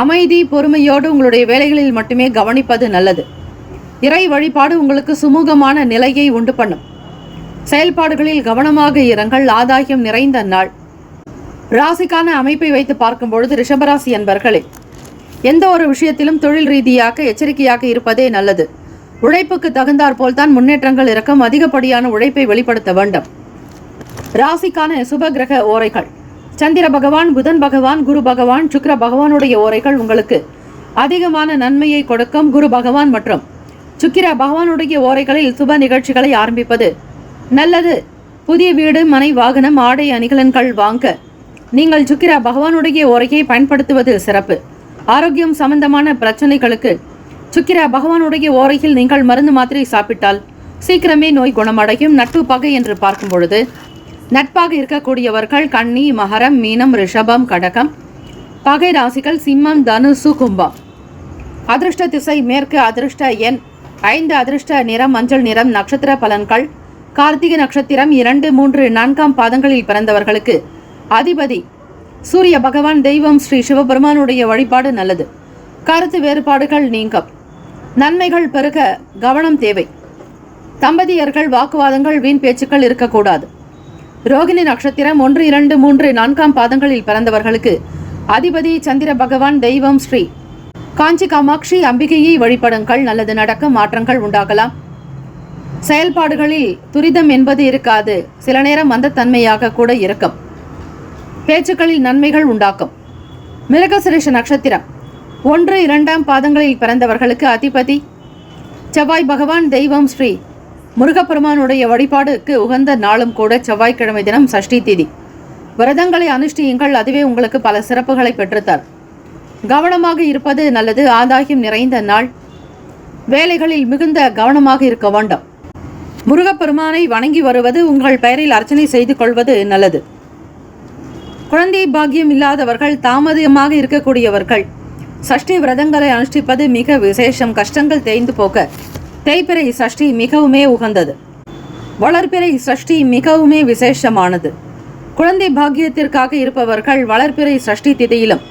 அமைதி பொறுமையோடு உங்களுடைய வேலைகளில் மட்டுமே கவனிப்பது நல்லது. இறை வழிபாடு உங்களுக்கு சுமூகமான நிலையை உண்டு பண்ணும். செயல்பாடுகளில் கவனமாக இருங்கள். ஆதாயம் நிறைந்த நாள். ராசிக்கான அமைப்பை வைத்து பார்க்கும் பொழுது ரிஷபராசி என்பர்களே, எந்த ஒரு விஷயத்திலும் தொழில் ரீதியாக எச்சரிக்கையாக இருப்பதே நல்லது. உழைப்புக்கு தகுந்தாற் போல்தான் முன்னேற்றங்கள் இருக்கும். அதிகப்படியான உழைப்பை வெளிப்படுத்த வேண்டும். ராசிக்கான சுப கிரக ஓரைகள்: சந்திர பகவான், புதன் பகவான், குரு பகவான், சுக்கிர பகவானுடைய ஓரைகள் உங்களுக்கு அதிகமான நன்மையை கொடுக்கும். குரு பகவான் மற்றும் சுக்கிர பகவானுடைய ஓரைகளில் சுப நிகழ்ச்சிகளை ஆரம்பிப்பது நல்லது. புதிய வீடு, மனை, வாகனம், ஆடை அணிகலன்கள் வாங்க நீங்கள் சுக்கிர பகவானுடைய ஓரையை பயன்படுத்துவது சிறப்பு. ஆரோக்கியம் சம்பந்தமான பிரச்சனைகளுக்கு சுக்கிர பகவானுடைய ஓரையில் நீங்கள் மருந்து மாத்திரை சாப்பிட்டால் சீக்கிரமே நோய் குணமடையும். நட்பு பகை என்று பார்க்கும் பொழுது நட்பாக இருக்கக்கூடியவர்கள் கன்னி, மகரம், மீனம், ரிஷபம், கடகம். பகை ராசிகள் சிம்மம், தனுசு, கும்பம். அதிர்ஷ்ட திசை மேற்கு. அதிர்ஷ்ட எண் 5. அதிர்ஷ்ட நிறம் மஞ்சள் நிறம். நட்சத்திர பலன்கள்: கார்த்திகை நட்சத்திரம் 2, 3, 4ஆம் பாதங்களில் பிறந்தவர்களுக்கு அதிபதி சூரிய பகவான். தெய்வம் ஸ்ரீ சிவபெருமானுடைய வழிபாடு நல்லது. கருத்து வேறுபாடுகள் நீங்கும். நன்மைகள் பெருக கவனம் தேவை. தம்பதியர்கள் வாக்குவாதங்கள், வீண் பேச்சுக்கள் இருக்கக்கூடாது. ரோகிணி நட்சத்திரம் 1, 2, 3, 4ஆம் பாதங்களில் பிறந்தவர்களுக்கு அதிபதி சந்திர பகவான். தெய்வம் ஸ்ரீ காஞ்சி காமாட்சி அம்பிகையை வழிபடுங்கள். நல்லது நடக்கும். மாற்றங்கள் உண்டாகலாம். செயல்பாடுகளில் துரிதம் என்பது இருக்காது. சில நேரம் மந்தத்தன்மையாக கூட இருக்கும். பேச்சுக்களில் நன்மைகள் உண்டாக்கும். மிருகசிரேஷ நட்சத்திரம் 1, 2ஆம் பாதங்களில் பிறந்தவர்களுக்கு அதிபதி செவ்வாய் பகவான். தெய்வம் ஸ்ரீ முருகப்பெருமானுடைய வழிபாடுக்கு உகந்த நாளும் கூட செவ்வாய்க்கிழமை தினம் சஷ்டி திதி. விரதங்களை அனுஷ்டியுங்கள். அதுவே உங்களுக்கு பல சிறப்புகளை பெற்றுத்தார். கவனமாக இருப்பது நல்லது. ஆதாயம் நிறைந்த நாள். வேலைகளில் மிகுந்த கவனமாக இருக்க வேண்டும். முருகப்பெருமானை வணங்கி வருவது, உங்கள் பெயரில் அர்ச்சனை செய்து கொள்வது நல்லது. குழந்தை பாக்கியம் இல்லாதவர்கள், தாமதமாக இருக்கக்கூடியவர்கள் சஷ்டி விரதங்களை அனுஷ்டிப்பது மிக விசேஷம். கஷ்டங்கள் தேய்ந்து போக தேய்பிறை சஷ்டி மிகவுமே உகந்தது. வளர்பிறை சஷ்டி மிகவுமே விசேஷமானது. குழந்தை பாக்கியத்திற்காக இருப்பவர்கள் வளர்பிறை சஷ்டி திதியிலும்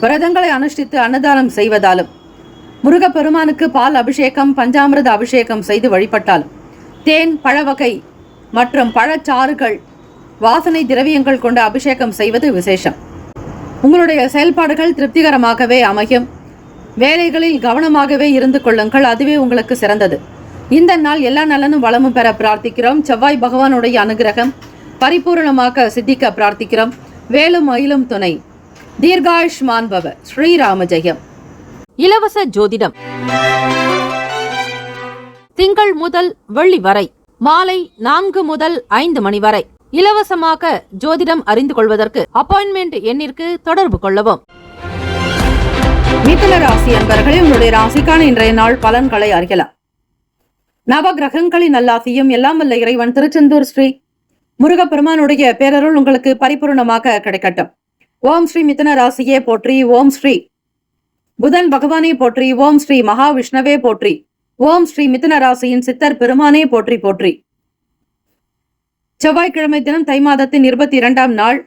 விரதங்களை அனுஷ்டித்து அன்னதானம் செய்வதாலும், முருகப்பெருமானுக்கு பால் அபிஷேகம், பஞ்சாமிரத அபிஷேகம் செய்து வழிபட்டாலும், தேன், பழவகை மற்றும் பழச்சாறுகள், வாசனை திரவியங்கள் கொண்ட அபிஷேகம் செய்வது விசேஷம். உங்களுடைய செயல்பாடுகள் திருப்திகரமாகவே அமையும். வேலைகளில் கவனமாகவே இருந்து கொள்ளுங்கள். அதுவே உங்களுக்கு சிறந்தது. இந்த நாள் எல்லா நலனும் வளமும் பெற பிரார்த்திக்கிறோம். செவ்வாய் பகவானுடைய அனுகிரகம் பரிபூர்ணமாக சித்திக்க பிரார்த்திக்கிறோம். வேலும் மயிலும் துணை. தீர்காயுஷ்மான் பவ. ஸ்ரீராம ஜெயம். இலவச ஜோதிடம் திங்கள் முதல் வெள்ளி வரை மாலை 4 முதல் 5 மணி வரை இலவசமாக ஜோதிடம் அறிந்து கொள்வதற்கு அப்பாயின்மெண்ட் எண்ணிற்கு தொடர்பு கொள்ளவும். மிதுன ராசி அன்பர்களே, உங்களுடைய ராசிக்கான இன்றைய நாள் பலன்களை அறியலாம். நவ கிரகங்களின் நல்லாசியும் எல்லாம் வல்ல இறைவன் திருச்செந்தூர் ஸ்ரீ முருகப்பெருமானுடைய பேரருள் உங்களுக்கு பரிபூர்ணமாக கிடைக்கட்டும். ஓம் ஸ்ரீ மிதுன ராசியே போற்றி. ஓம் ஸ்ரீ புதன் பகவானே போற்றி. ஓம் ஸ்ரீ மகாவிஷ்ணவே போற்றி. ஓம் ஸ்ரீ மிதுன ராசியின் சித்தர் பெருமானே போற்றி போற்றி. செவ்வாய்க்கிழமை தினம் தை மாதத்தின் 22ஆம் நாள்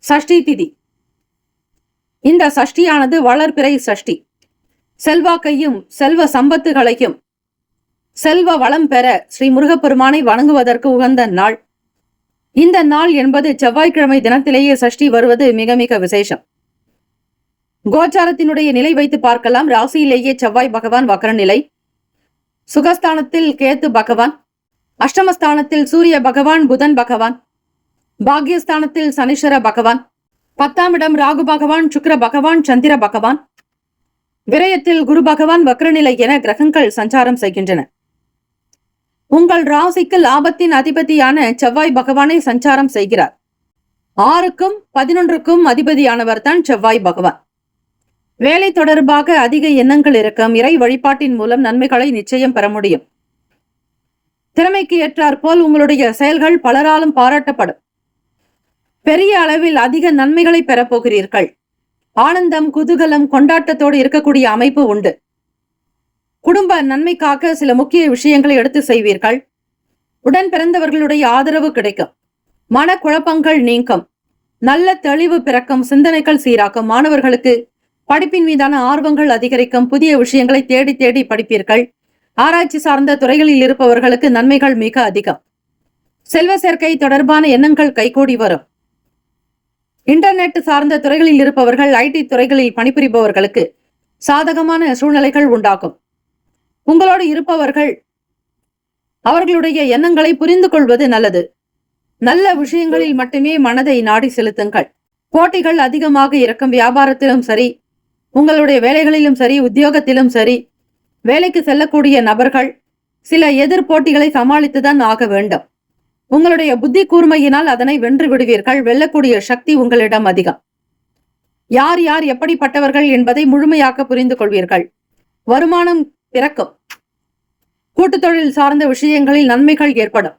சஷ்டி திதி. இந்த சஷ்டியானது வளர்பிறை சஷ்டி. செல்வாக்கையும் செல்வ சம்பத்துகளையும் செல்வ வளம் பெற ஸ்ரீ முருகப்பெருமானை வணங்குவதற்கு உகந்த நாள். இந்த நாள் என்பது செவ்வாய்க்கிழமை தினத்திலேயே சஷ்டி வருவது மிக மிக விசேஷம். கோச்சாரத்தினுடைய நிலை வைத்து பார்க்கலாம். ராசியிலேயே செவ்வாய் பகவான் வக்ர நிலை, சுகஸ்தானத்தில் கேத்து பகவான், அஷ்டமஸ்தானத்தில் சூரிய பகவான் புதன் பகவான், பாக்யஸ்தானத்தில் சனீஸ்வர பகவான், 10ஆம் இடம் ராகு பகவான் சுக்கிர பகவான் சந்திர பகவான், விரயத்தில் குரு பகவான் வக்ரநிலை என கிரகங்கள் சஞ்சாரம் செய்கின்றன. உங்கள் ராசிக்கு லாபத்தின் அதிபதியான செவ்வாய் பகவானை சஞ்சாரம் செய்கிறார். 6க்கும் 11க்கும் அதிபதியானவர் தான் செவ்வாய் பகவான். வேலை தொடர்பாக அதிக எண்ணங்கள் இருக்கும். இறை வழிபாட்டின் மூலம் நன்மைகளை நிச்சயம் பெற முடியும். திறமைக்கு ஏற்றாற் போல் உங்களுடைய செயல்கள் பலராலும் பாராட்டப்படும். பெரிய அளவில் அதிக நன்மைகளை பெறப்போகிறீர்கள். ஆனந்தம், குதூகலம், கொண்டாட்டத்தோடு இருக்கக்கூடிய அமைப்பு உண்டு. குடும்ப நன்மைக்காக சில முக்கிய விஷயங்களை எடுத்து செய்வீர்கள். உடன் பிறந்தவர்களுடைய ஆதரவு கிடைக்கும். மனக்குழப்பங்கள் நீங்கும். நல்ல தெளிவு பிறக்கும். சிந்தனைகள் சீராக்கும். மாணவர்களுக்கு படிப்பின் மீதான ஆர்வங்கள் அதிகரிக்கும். புதிய விஷயங்களை தேடி தேடி படிப்பீர்கள். ஆராய்ச்சி சார்ந்த துறைகளில் இருப்பவர்களுக்கு நன்மைகள் மிக அதிகம். செல்வ சேர்க்கை தொடர்பான எண்ணங்கள் கைகூடி வரும். இன்டர்நெட் சார்ந்த துறைகளில் இருப்பவர்கள், ஐடி துறைகளில் பணிபுரிபவர்களுக்கு சாதகமான சூழ்நிலைகள் உண்டாகும். உங்களோடு இருப்பவர்கள் அவர்களுடைய எண்ணங்களை புரிந்து கொள்வது நல்லது. நல்ல விஷயங்களில் மட்டுமே மனதை நாடி செலுத்துங்கள். போட்டிகள் அதிகமாக இருக்கும். வியாபாரத்திலும் சரி, உங்களுடைய வேலைகளிலும் சரி, உத்தியோகத்திலும் சரி, வேலைக்கு செல்லக்கூடிய நபர்கள் சில எதிர்போட்டிகளை சமாளித்துதான் ஆக வேண்டும். உங்களுடைய புத்தி கூர்மையினால் அதனை வென்று விடுவீர்கள். வெல்லக்கூடிய சக்தி உங்களிடம் அதிகம். யார் யார் எப்படிப்பட்டவர்கள் என்பதை முழுமையாக புரிந்து கொள்வீர்கள். வருமானம் பிறக்கும். கூட்டுத் தொழில் சார்ந்த விஷயங்களில் நன்மைகள் ஏற்படும்.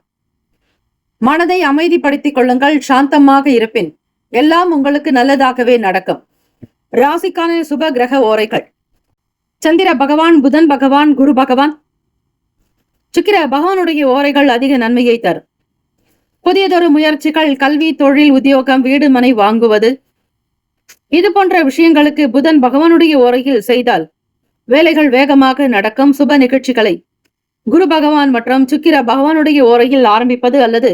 மனதை அமைதிப்படுத்திக் கொள்ளுங்கள். சாந்தமாக இருப்பின் எல்லாம் உங்களுக்கு நல்லதாகவே நடக்கும். ராசிக்கான சுப கிரக ஓரைகள்: சந்திர பகவான், புதன் பகவான், குரு பகவான், சுக்கிர பகவானுடைய ஓரைகள் அதிக நன்மையை தரும். புதியதொரு முயற்சிகள், கல்வி, தொழில், உத்தியோகம், வீடு, மனை வாங்குவது, இது போன்ற விஷயங்களுக்கு புதன் பகவானுடைய ஓரையில் செய்தால் வேலைகள் வேகமாக நடக்கும். சுப நிகழ்ச்சிகளை குரு பகவான் மற்றும் சுக்கிர பகவானுடைய ஓரையில் ஆரம்பிப்பது அல்லது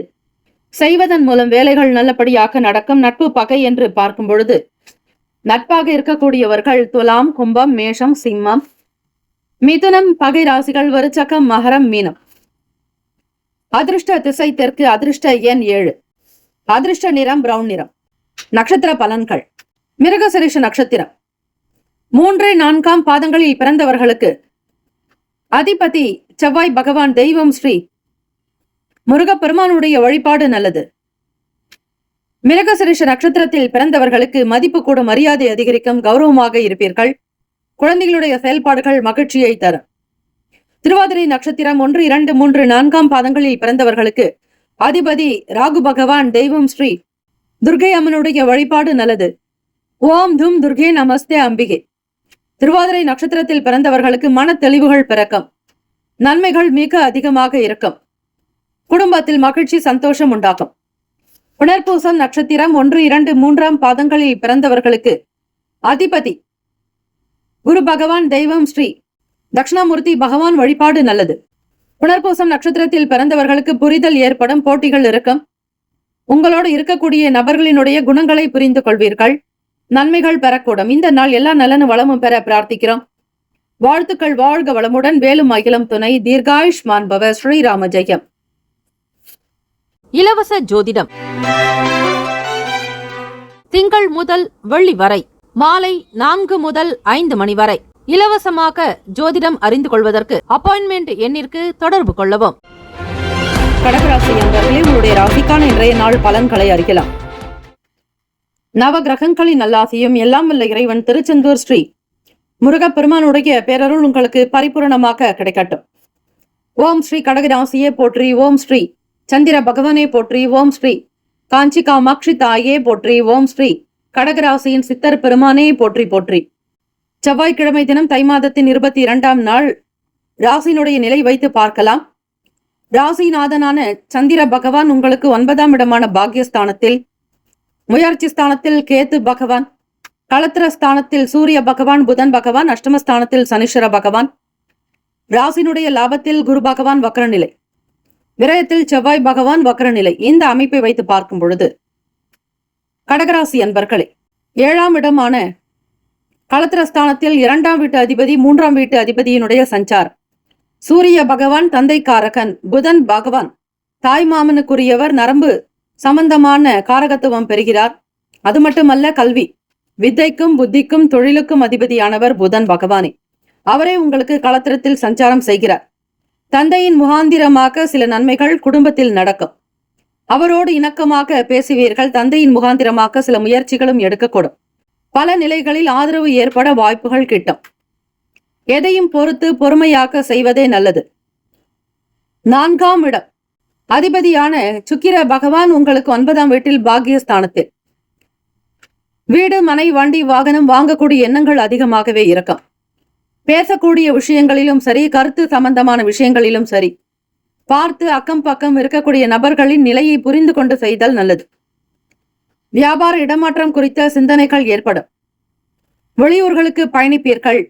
செய்வதன் மூலம் வேலைகள் நல்லபடியாக நடக்கும். நட்பு பகை என்று பார்க்கும் பொழுது நட்பாக இருக்கக்கூடியவர்கள் துலாம், கும்பம், மேஷம், சிம்மம், மிதுனம் பகை ராசிகள் விருச்சகம், மகரம், மீனம். அதிர்ஷ்ட திசை தெற்கு. அதிர்ஷ்ட எண் 7. அதிர்ஷ்ட நிறம் பிரவுன் நிறம். நட்சத்திர பலன்கள்: மிருகசீரிஷ நட்சத்திரம் 3, 4ஆம் பாதங்களில் பிறந்தவர்களுக்கு அதிபதி செவ்வாய் பகவான். தெய்வம் ஸ்ரீ முருகப்பெருமானுடைய வழிபாடு நல்லது. மிருகசீரிஷ நட்சத்திரத்தில் பிறந்தவர்களுக்கு மதிப்பு கூட, மரியாதை அதிகரிக்கும். கௌரவமாக இருப்பீர்கள். குழந்தைகளுடைய செயல்பாடுகள் மகிழ்ச்சியை தரும். திருவாதிரை நட்சத்திரம் 1, 2, 3, 4ஆம் பாதங்களில் பிறந்தவர்களுக்கு அதிபதி ராகு பகவான். தெய்வம் ஸ்ரீ துர்கை அம்மனுடைய வழிபாடு நல்லது. ஓம் தும் துர்கே நமஸ்தே அம்பிகை. திருவாதிரை நட்சத்திரத்தில் பிறந்தவர்களுக்கு மன தெளிவுகள் பிறக்கும். நன்மைகள் மிக அதிகமாக இருக்கும். குடும்பத்தில் மகிழ்ச்சி, சந்தோஷம் உண்டாகும். புனர்பூசம் நட்சத்திரம் 1, 2, 3ஆம் பாதங்களில் பிறந்தவர்களுக்கு அதிபதி குரு பகவான். தெய்வம் ஸ்ரீ தட்சிணாமூர்த்தி பகவான் வழிபாடு நல்லது. புனர்பூசம் நட்சத்திரத்தில் பிறந்தவர்களுக்கு புரிதல் ஏற்படும். போட்டிகள் இருக்கும். உங்களோடு இருக்கக்கூடிய நபர்களினுடைய குணங்களை புரிந்து கொள்வீர்கள். நன்மைகள் பெறக்கூடும். இந்த நாள் எல்லா நலனும் வளமும் பெற பிரார்த்திக்கிறோம். வாழ்த்துக்கள். வாழ்க வளமுடன். வேலும் அகிலம் துணை. தீர்காயுஷ்மான் பவ. ஸ்ரீராம ஜெயம். இலவச ஜோதிடம் திங்கள் முதல் வெள்ளி வரை மாலை 4 முதல் 5 மணி வரை இலவசமாக ஜோதிடம் அறிந்து கொள்வதற்கு அப்பாயின்மெண்ட் எண்ணிற்கு தொடர்பு கொள்ளவும். கடகராசி அன்பர்களே, உங்களுடைய ராசிக்கான இன்றைய நாள் பலன்களை அறியலாம். நவ கிரகங்களின் நல்லாசியும் எல்லாம் வல்ல இறைவன் திருச்செந்தூர் ஸ்ரீ முருகப்பெருமானுடைய பேரருள் உங்களுக்கு பரிபூரணமாக கிடைக்கட்டும். ஓம் ஸ்ரீ கடகராசியே போற்றி. ஓம் ஸ்ரீ சந்திர பகவானே போற்றி. ஓம் ஸ்ரீ காஞ்சி காமாட்சி தாயே போற்றி. ஓம் ஸ்ரீ கடகராசியின் சித்தர் பெருமானே போற்றி போற்றி. செவ்வாய்க்கிழமை தினம் தை மாதத்தின் 22ஆம் நாள் ராசியினுடைய நிலை வைத்து பார்க்கலாம். ராசிநாதனான சந்திர பகவான் உங்களுக்கு 9ஆம் இடமான பாக்யஸ்தானத்தில், முயற்சி ஸ்தானத்தில் கேத்து பகவான், களத்திர ஸ்தானத்தில் சூரிய பகவான், புதன் பகவான், அஷ்டமஸ்தானத்தில் சனீஸ்வர பகவான், ராசினுடைய லாபத்தில் குரு பகவான் வக்ரநிலை, விரயத்தில் செவ்வாய் பகவான் வக்ரநிலை. இந்த அமைப்பை வைத்து பார்க்கும் பொழுது கடகராசி அன்பர்களே, 7ஆம் இடமான களத்திரஸ்தானத்தில் 2ஆம் வீட்டு அதிபதி, 3ஆம் வீட்டு அதிபதியினுடைய சஞ்சாரம், சூரிய பகவான் தந்தைக்காரகன், புதன் பகவான் தாய் மாமனுக்குரியவர், நரம்பு சம்பந்தமான காரகத்துவம் பெறுகிறார். அது மட்டுமல்ல, கல்வி, வித்தைக்கும் புத்திக்கும் தொழிலுக்கும் அதிபதியானவர் புதன் பகவானே. அவரே உங்களுக்கு களத்திரத்தில் சஞ்சாரம் செய்கிறார். தந்தையின் முகாந்திரமாக சில நன்மைகள் குடும்பத்தில் நடக்கும். அவரோடு இணக்கமாக பேசுவீர்கள். தந்தையின் முகாந்திரமாக சில முயற்சிகளும் எடுக்கக்கூடும். பல நிலைகளில் ஆதரவு ஏற்பட வாய்ப்புகள் கிட்டும். எதையும் பொறுத்து பொறுமையாக செய்வதே நல்லது. 4ஆம் இடம் அதிபதியான சுக்கிர பகவான் உங்களுக்கு 9ஆம் வீட்டில் பாக்யஸ்தானத்தில். வீடு, மனை, வண்டி, வாகனம் வாங்கக்கூடிய எண்ணங்கள் அதிகமாகவே இருக்கும். பேசக்கூடிய விஷயங்களிலும் சரி, கருத்து சம்பந்தமான விஷயங்களிலும் சரி, பார்த்து அக்கம் பக்கம் இருக்கக்கூடிய நபர்களின் நிலையை புரிந்து கொண்டு செய்தல் நல்லது. வியாபார இடமாற்றம் குறித்த சிந்தனைகள் ஏற்படும். வெளியூர்களுக்கு பயணிப்பீர்கள்.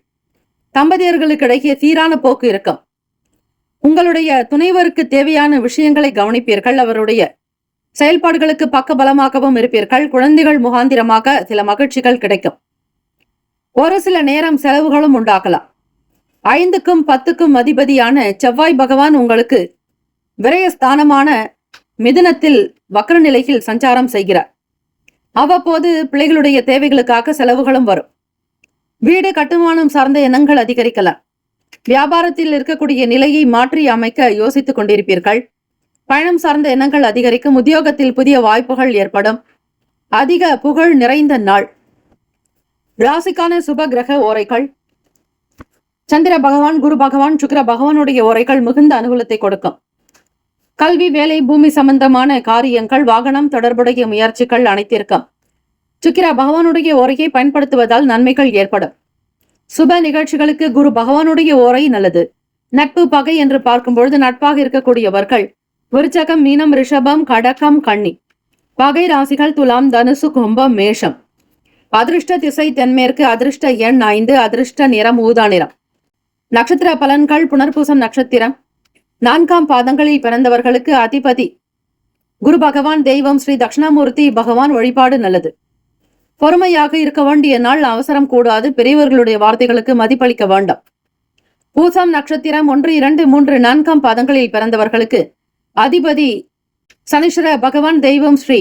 தம்பதியர்களுக்கிடையே சீரான போக்கு இருக்கும். உங்களுடைய துணைவருக்கு தேவையான விஷயங்களை கவனிப்பீர்கள். அவருடைய செயல்பாடுகளுக்கு பக்கபலமாகவும் இருப்பீர்கள். குழந்தைகள் முகாந்திரமாக சில மகிழ்ச்சிகள் கிடைக்கும். ஒரு சில நேரம் செலவுகளும் உண்டாகலாம். 5க்கும் 10க்கும் அதிபதியான செவ்வாய் பகவான் உங்களுக்கு விரயஸ்தானமான மிதுனத்தில் வக்ர நிலையில் சஞ்சாரம் செய்கிறார். அவ்வப்போது பிள்ளைகளுடைய தேவைகளுக்காக செலவுகளும் வரும். வீடு கட்டுமானம் சார்ந்த எண்ணங்கள் அதிகரிக்கலாம். வியாபாரத்தில் இருக்கக்கூடிய நிலையை மாற்றி அமைக்க யோசித்துக் கொண்டிருப்பீர்கள். பயணம் சார்ந்த எண்ணங்கள் அதிகரிக்கும். உத்தியோகத்தில் புதிய வாய்ப்புகள் ஏற்படும். அதிக புகழ் நிறைந்த நாள். ராசிக்கான சுப கிரக ஓரைகள்: சந்திர பகவான், குரு பகவான், சுக்கிர பகவானுடைய ஓரைகள் மிகுந்த அனுகூலத்தை கொடுக்கும். கல்வி, வேலை, பூமி சம்பந்தமான காரியங்கள், வாகனம் தொடர்புடைய முயற்சிகள் அனைத்திற்கும் சுக்கிர பகவானுடைய ஓரையை பயன்படுத்துவதால் நன்மைகள் ஏற்படும். சுப நிகழ்ச்சிகளுக்கு குரு பகவானுடைய ஓரை நல்லது. நட்பு, பகை என்று பார்க்கும் பொழுது நட்பாக இருக்கக்கூடியவர்கள் விருச்சகம், மீனம், ரிஷபம், கடகம், கன்னி. பகை ராசிகள் துலாம், தனுசு, கும்பம், மேஷம். அதிர்ஷ்ட திசை தென்மேற்கு. அதிர்ஷ்ட எண் 5. அதிர்ஷ்ட நிறம் ஊதா நிறம். நட்சத்திர பலன்கள்: புனர்பூசம் நட்சத்திரம் 4ஆம் பாதங்களில் பிறந்தவர்களுக்கு அதிபதி குரு பகவான். தெய்வம் ஸ்ரீ தட்சிணாமூர்த்தி பகவான் வழிபாடு நல்லது. பொறுமையாக இருக்க வேண்டிய நாள். அவசரம் கூடாது. பெரியவர்களுடைய வார்த்தைகளுக்கு மதிப்பளிக்க வேண்டாம். பூசம் நட்சத்திரம் 1, 2, 3, 4ஆம் பாதங்களில் பிறந்தவர்களுக்கு அதிபதி சனீஸ்வர பகவான். தெய்வம் ஸ்ரீ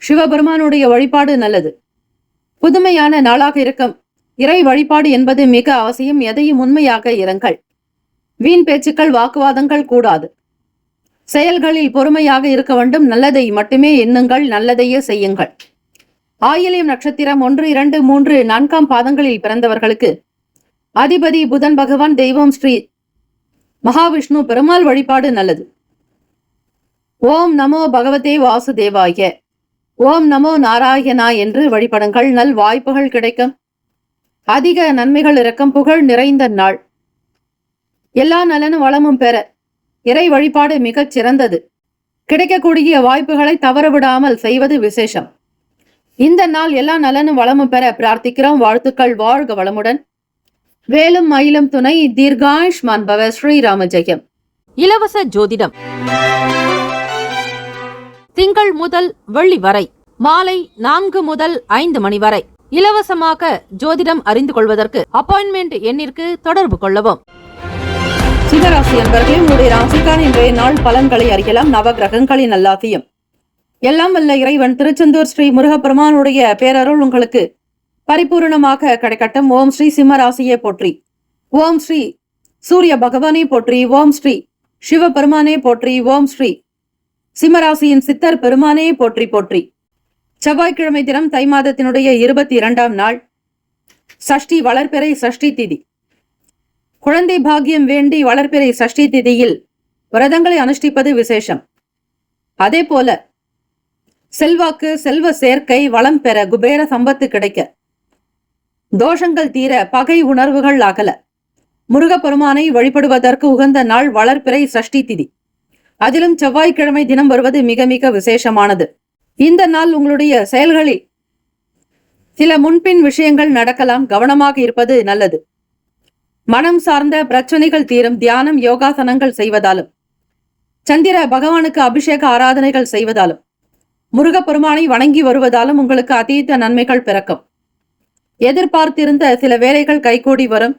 சிவபெருமானுடைய வழிபாடு நல்லது. புதுமையான நாளாக இருக்கும். இறை வழிபாடு என்பது மிக அவசியம். எதையும் உண்மையாக இருங்கள். வீண் பேச்சுக்கள், வாக்குவாதங்கள் கூடாது. செயல்களில் பொறுமையாக இருக்க வேண்டும். நல்லதை மட்டுமே எண்ணுங்கள். நல்லதையே செய்யுங்கள். ஆயில்யம் நட்சத்திரம் 1, 2, 3, 4ஆம் பாதங்களில் பிறந்தவர்களுக்கு அதிபதி புதன் பகவான். தெய்வம் ஸ்ரீ மகாவிஷ்ணு பெருமாள் வழிபாடு நல்லது. ஓம் நமோ பகவதே வாசுதேவாய, ஓம் நமோ நாராயணா என்று வழிபடுங்கள். நல் வாய்ப்புகள் கிடைக்கும். அதிக நன்மைகள் இருக்கும். புகழ் நிறைந்த நாள். எல்லா நலனும் வளமும் பெற இறை வழிபாடு மிகச் சிறந்தது. கிடைக்கக்கூடிய வாய்ப்புகளை தவறவிடாமல் செய்வது விசேஷம். இந்த நாள் எல்லா நலனும் வளமும் பெற பிரார்த்திக்கிறோம். வாழ்த்துக்கள். வாழ்க வளமுடன். வேலும் மயிலும் துணை. தீர்காயுஷ்மான் பவ. ஸ்ரீராம ஜெயம். இலவச ஜோதிடம் திங்கள் முதல் வெள்ளி வரை மாலை 4 முதல் 5 மணி வரை இலவசமாக ஜோதிடம் அறிந்து கொள்வதற்கு அப்பாயின்மெண்ட் எண்ணிற்கு தொடர்பு கொள்ளவும். சிவராசி அன்பர்களே, உங்களுடைய ராசிக்கான இன்றைய நாள் பலன்களை அறியலாம். நவ கிரகங்களின் நல்லாசியம் எல்லாம் வல்ல இறைவன் திருச்செந்தூர் ஸ்ரீ முருகப்பெருமானுடைய பேரருள் உங்களுக்கு பரிபூர்ணமாக கிடைக்கட்டும். ஓம் ஸ்ரீ சிம்மராசியை போற்றி. ஓம் ஸ்ரீ சூரிய பகவானே போற்றி. ஓம் ஸ்ரீ சிவபெருமானே போற்றி. ஓம் ஸ்ரீ சிம்மராசியின் சித்தர் பெருமானே போற்றி போற்றி. செவ்வாய்க்கிழமை தினம் தை மாதத்தினுடைய 22ஆம் நாள். சஷ்டி வளர்பிறை சஷ்டி திதி. குழந்தை பாக்கியம் வேண்டி வளர்பிறை சஷ்டி திதியில் விரதங்களை அனுஷ்டிப்பது விசேஷம். அதே போல செல்வாக்கு, செல்வ சேர்க்கை, வளம் பெற, குபேர சம்பத்து கிடைக்க தோஷங்கள் தீர, பகை உணர்வுகள் அகல. முருகப்பெருமானை வழிபடுவதற்கு உகந்த நாள் வளர்பிறை சஷ்டி திதி. அதிலும் செவ்வாய்க்கிழமை தினம் வருவது மிக மிக விசேஷமானது. இந்த நாள் உங்களுடைய செயல்களில் சில முன்பின் விஷயங்கள் நடக்கலாம், கவனமாக இருப்பது நல்லது. மனம் சார்ந்த பிரச்சனைகள் தீரும். தியானம், யோகாசனங்கள் செய்வதாலும், சந்திர பகவானுக்கு அபிஷேக ஆராதனைகள் செய்வதாலும், முருகப்பெருமானை வணங்கி வருவதாலும் உங்களுக்கு அதீத நன்மைகள் பிறக்கும். எதிர்பார்த்திருந்த சில வேலைகள் கைகூடி வரும்.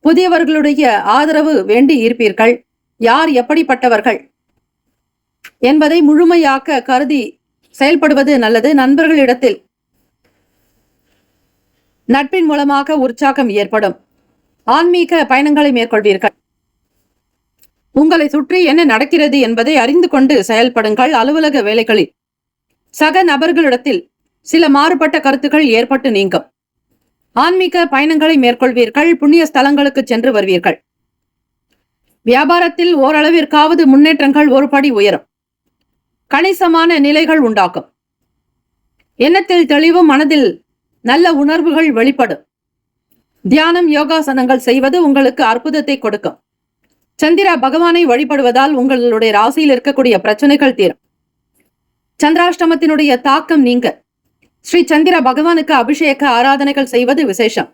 புதியவர்களுடைய ஆதரவு வேண்டி இருப்பீர்கள். யார் எப்படிப்பட்டவர்கள் என்பதை முழுமையாக கருதி செயல்படுவது நல்லது. நண்பர்களிடத்தில் நட்பின் மூலமாக உற்சாகம் ஏற்படும். ஆன்மீக பயணங்களை மேற்கொள்வீர்கள். உங்களை சுற்றி என்ன நடக்கிறது என்பதை அறிந்து கொண்டு செயல்படுங்கள். அலுவலக வேலைகளில் சக நபர்களிடத்தில் சில மாறுபட்ட கருத்துக்கள் ஏற்பட்டு நீங்கும். ஆன்மீக பயணங்களை மேற்கொள்வீர்கள். புண்ணிய ஸ்தலங்களுக்கு சென்று வருவீர்கள். வியாபாரத்தில் ஓரளவிற்காவது முன்னேற்றங்கள் ஒரு படி உயரும். கணிசமான நிலைகள் உண்டாக்கும். எண்ணத்தில் தெளிவும், மனதில் நல்ல உணர்வுகள் வெளிப்படும். தியானம், யோகாசனங்கள் செய்வது உங்களுக்கு அற்புதத்தை கொடுக்கும். சந்திர பகவானை வழிபடுவதால் உங்களுடைய ராசியில் இருக்கக்கூடிய பிரச்சனைகள் தீரும். சந்திராஷ்டமத்தினுடைய தாக்கம் நீங்க ஸ்ரீ சந்திர பகவானுக்கு அபிஷேக ஆராதனைகள் செய்வது விசேஷம்.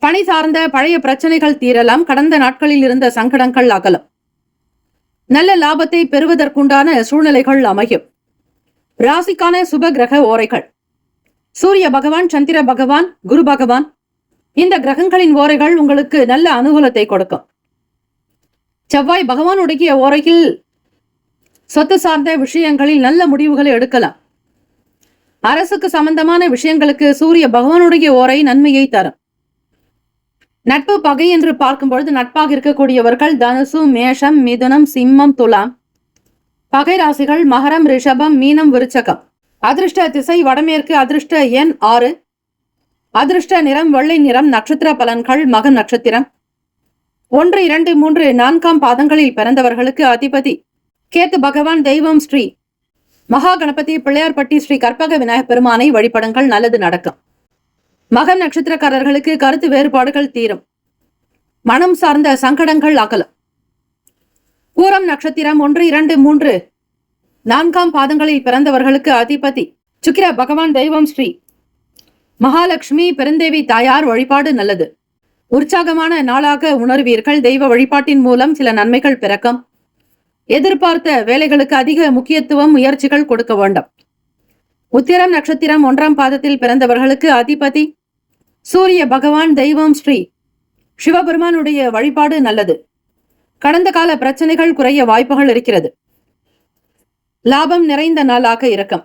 பணி சார்ந்த பழைய பிரச்சனைகள் தீரலாம். கடந்த நாட்களில் இருந்த சங்கடங்கள் அகலும். நல்ல லாபத்தை பெறுவதற்குண்டான சூழ்நிலைகள் அமையும். ராசிக்கான சுப கிரக ஓரைகள்: சூரிய பகவான், சந்திர பகவான், குரு பகவான். இந்த கிரகங்களின் ஓரைகள் உங்களுக்கு நல்ல அனுகூலத்தை கொடுக்கும். செவ்வாய் பகவானுடைய ஓரையில் சொத்து சார்ந்த விஷயங்களில் நல்ல முடிவுகளை எடுக்கலாம். அரசுக்கு சம்பந்தமான விஷயங்களுக்கு சூரிய பகவானுடைய ஓரை நன்மையை தரும். நட்பு, பகை என்று பார்க்கும்பொழுது நட்பாக இருக்கக்கூடியவர்கள் தனுசு, மேஷம், மிதுனம், சிம்மம், துலாம். பகை ராசிகள் மகரம், ரிஷபம், மீனம், விருச்சகம். அதிர்ஷ்ட திசை வடமேற்கு. அதிர்ஷ்ட எண் 6. அதிர்ஷ்ட நிறம் வெள்ளை நிறம். நட்சத்திர பலன்கள்: மக நட்சத்திரம். 1, 2, 3, 4 பாதங்களில் பிறந்தவர்களுக்கு அதிபதி கேத்து பகவான். தெய்வம் ஸ்ரீ மகா கணபதி. பிள்ளையார்பட்டி ஸ்ரீ கற்பக விநாயகர் பெருமானை வழிபடுங்கள், நல்லது நடக்கும். மகம் நட்சத்திரக்காரர்களுக்கு கருத்து வேறுபாடுகள் தீரும். மனம் சார்ந்த சங்கடங்கள் அகலும். பூரம் நட்சத்திரம் 1, 2, 3, 4 பாதங்களில் பிறந்தவர்களுக்கு அதிபதி சுக்கிர பகவான். தெய்வம் ஸ்ரீ மகாலட்சுமி பெருந்தேவி தாயார் வழிபாடு நல்லது. உற்சாகமான நாளாக உணர்வீர்கள். தெய்வ வழிபாட்டின் மூலம் சில நன்மைகள் பிறக்கும். எதிர்பார்த்த வேலைகளுக்கு அதிக முக்கியத்துவம், முயற்சிகள் கொடுக்க வேண்டும். உத்திரம் நட்சத்திரம் 1 பாதத்தில் பிறந்தவர்களுக்கு அதிபதி சூரிய பகவான். தெய்வம் ஸ்ரீ சிவபெருமானுடைய வழிபாடு நல்லது. கடந்த கால பிரச்சனைகள் குறைய வாய்ப்புகள் இருக்கிறது. லாபம் நிறைந்த நாளாக இருக்கும்.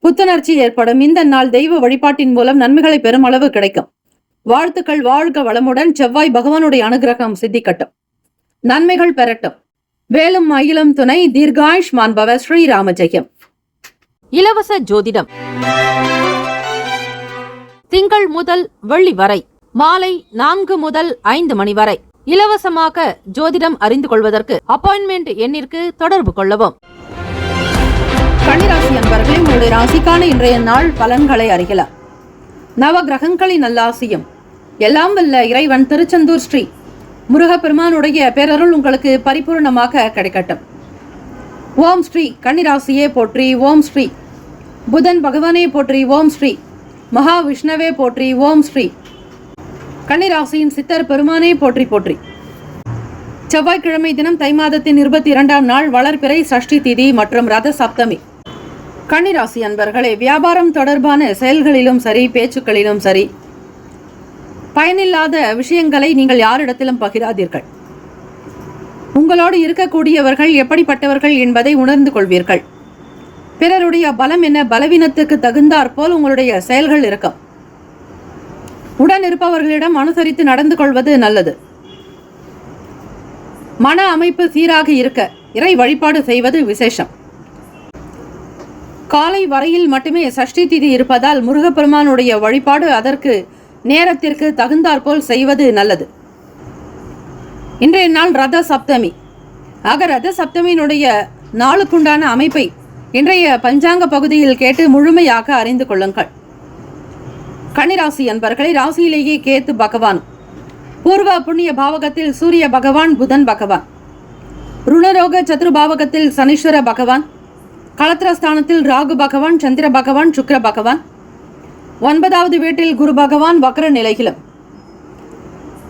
புத்துணர்ச்சி ஏற்படும். இந்த நாள் தெய்வ வழிபாட்டின் மூலம் நன்மைகளை பெருமளவு கிடைக்கும். வாழ்த்துக்கள். வாழ்க வளமுடன். செவ்வாய் பகவானுடைய அனுகிரகம் சித்திக்கட்டும். நன்மைகள் பெறட்டும். வேலும் மயிலும் துணை. தீர்காயுஷ்மான் பவ. ஸ்ரீராம ஜெயம். இலவச ஜோதிடம் திங்கள் முதல் வெள்ளி வரை மாலை 4 முதல் 5 மணி வரை இலவசமாக ஜோதிடம் அறிந்து கொள்வதற்கு அப்பாயின்மெண்ட் எண்ணிற்கு தொடர்பு கொள்ளவும். கன்னிராசி அன்பர்களே, உங்களுடைய ராசிக்கான இன்றைய நாள் பலன்களை அறியலாம். நவ கிரகங்களின் நல்லாசியும் எல்லாம் வல்ல இறைவன் திருச்செந்தூர் ஸ்ரீ முருகப்பெருமானுடைய பேரருள் உங்களுக்கு பரிபூர்ணமாக கிடைக்கட்டும். ஓம் ஸ்ரீ கன்னிராசியே போற்றி. ஓம் ஸ்ரீ புதன் பகவானே போற்றி. ஓம் ஸ்ரீ மகா விஷ்ணவே போற்றி. ஓம் ஸ்ரீ கன்னிராசியின் சித்தர் பெருமானே போற்றி போற்றி. செவ்வாய்க்கிழமை தினம் தை மாதத்தின் 22ஆம் நாள் வளர்பிறை சஷ்டி திதி மற்றும் ரத சப்தமி. கன்னிராசி அன்பர்களே, வியாபாரம் தொடர்பான செயல்களிலும் சரி, பேச்சுக்களிலும் சரி, பயனில்லாத விஷயங்களை நீங்கள் யாரிடத்திலும் பகிராதீர்கள். உங்களோடு இருக்கக்கூடியவர்கள் எப்படிப்பட்டவர்கள் என்பதை உணர்ந்து கொள்வீர்கள். பிறருடைய பலம் என்ன, பலவீனத்துக்கு தகுந்தாற் போல் உங்களுடைய செயல்கள் இருக்கும். உடன் இருப்பவர்களிடம் அனுசரித்து நடந்து கொள்வது நல்லது. மன அமைப்பு சீராக இருக்க இறை வழிபாடு செய்வது விசேஷம். காலை வரையில் மட்டுமே சஷ்டி திதி இருப்பதால் முருகப்பெருமானுடைய வழிபாடு அதற்கு நேரத்திற்கு தகுந்தாற்போல் செய்வது நல்லது. இன்றைய நாள் ரத சப்தமி. ஆக ரத சப்தமியினுடைய நாளுக்குண்டான அமைப்பை இன்றைய பஞ்சாங்க பகுதியில் கேட்டு முழுமையாக அறிந்து கொள்ளுங்கள். கன்னிராசி அன்பர்களை, ராசியிலேயே கேத்து பகவான், பூர்வ புண்ணிய பாவகத்தில் சூரிய பகவான், புதன் பகவான், ருணரோக சத்ரு பாவகத்தில் சனீஸ்வர பகவான், களத்திரஸ்தானத்தில் ராகு பகவான், சந்திர பகவான், சுக்கிர பகவான், 9வது வீட்டில் குரு பகவான் வக்ர நிலையிலும்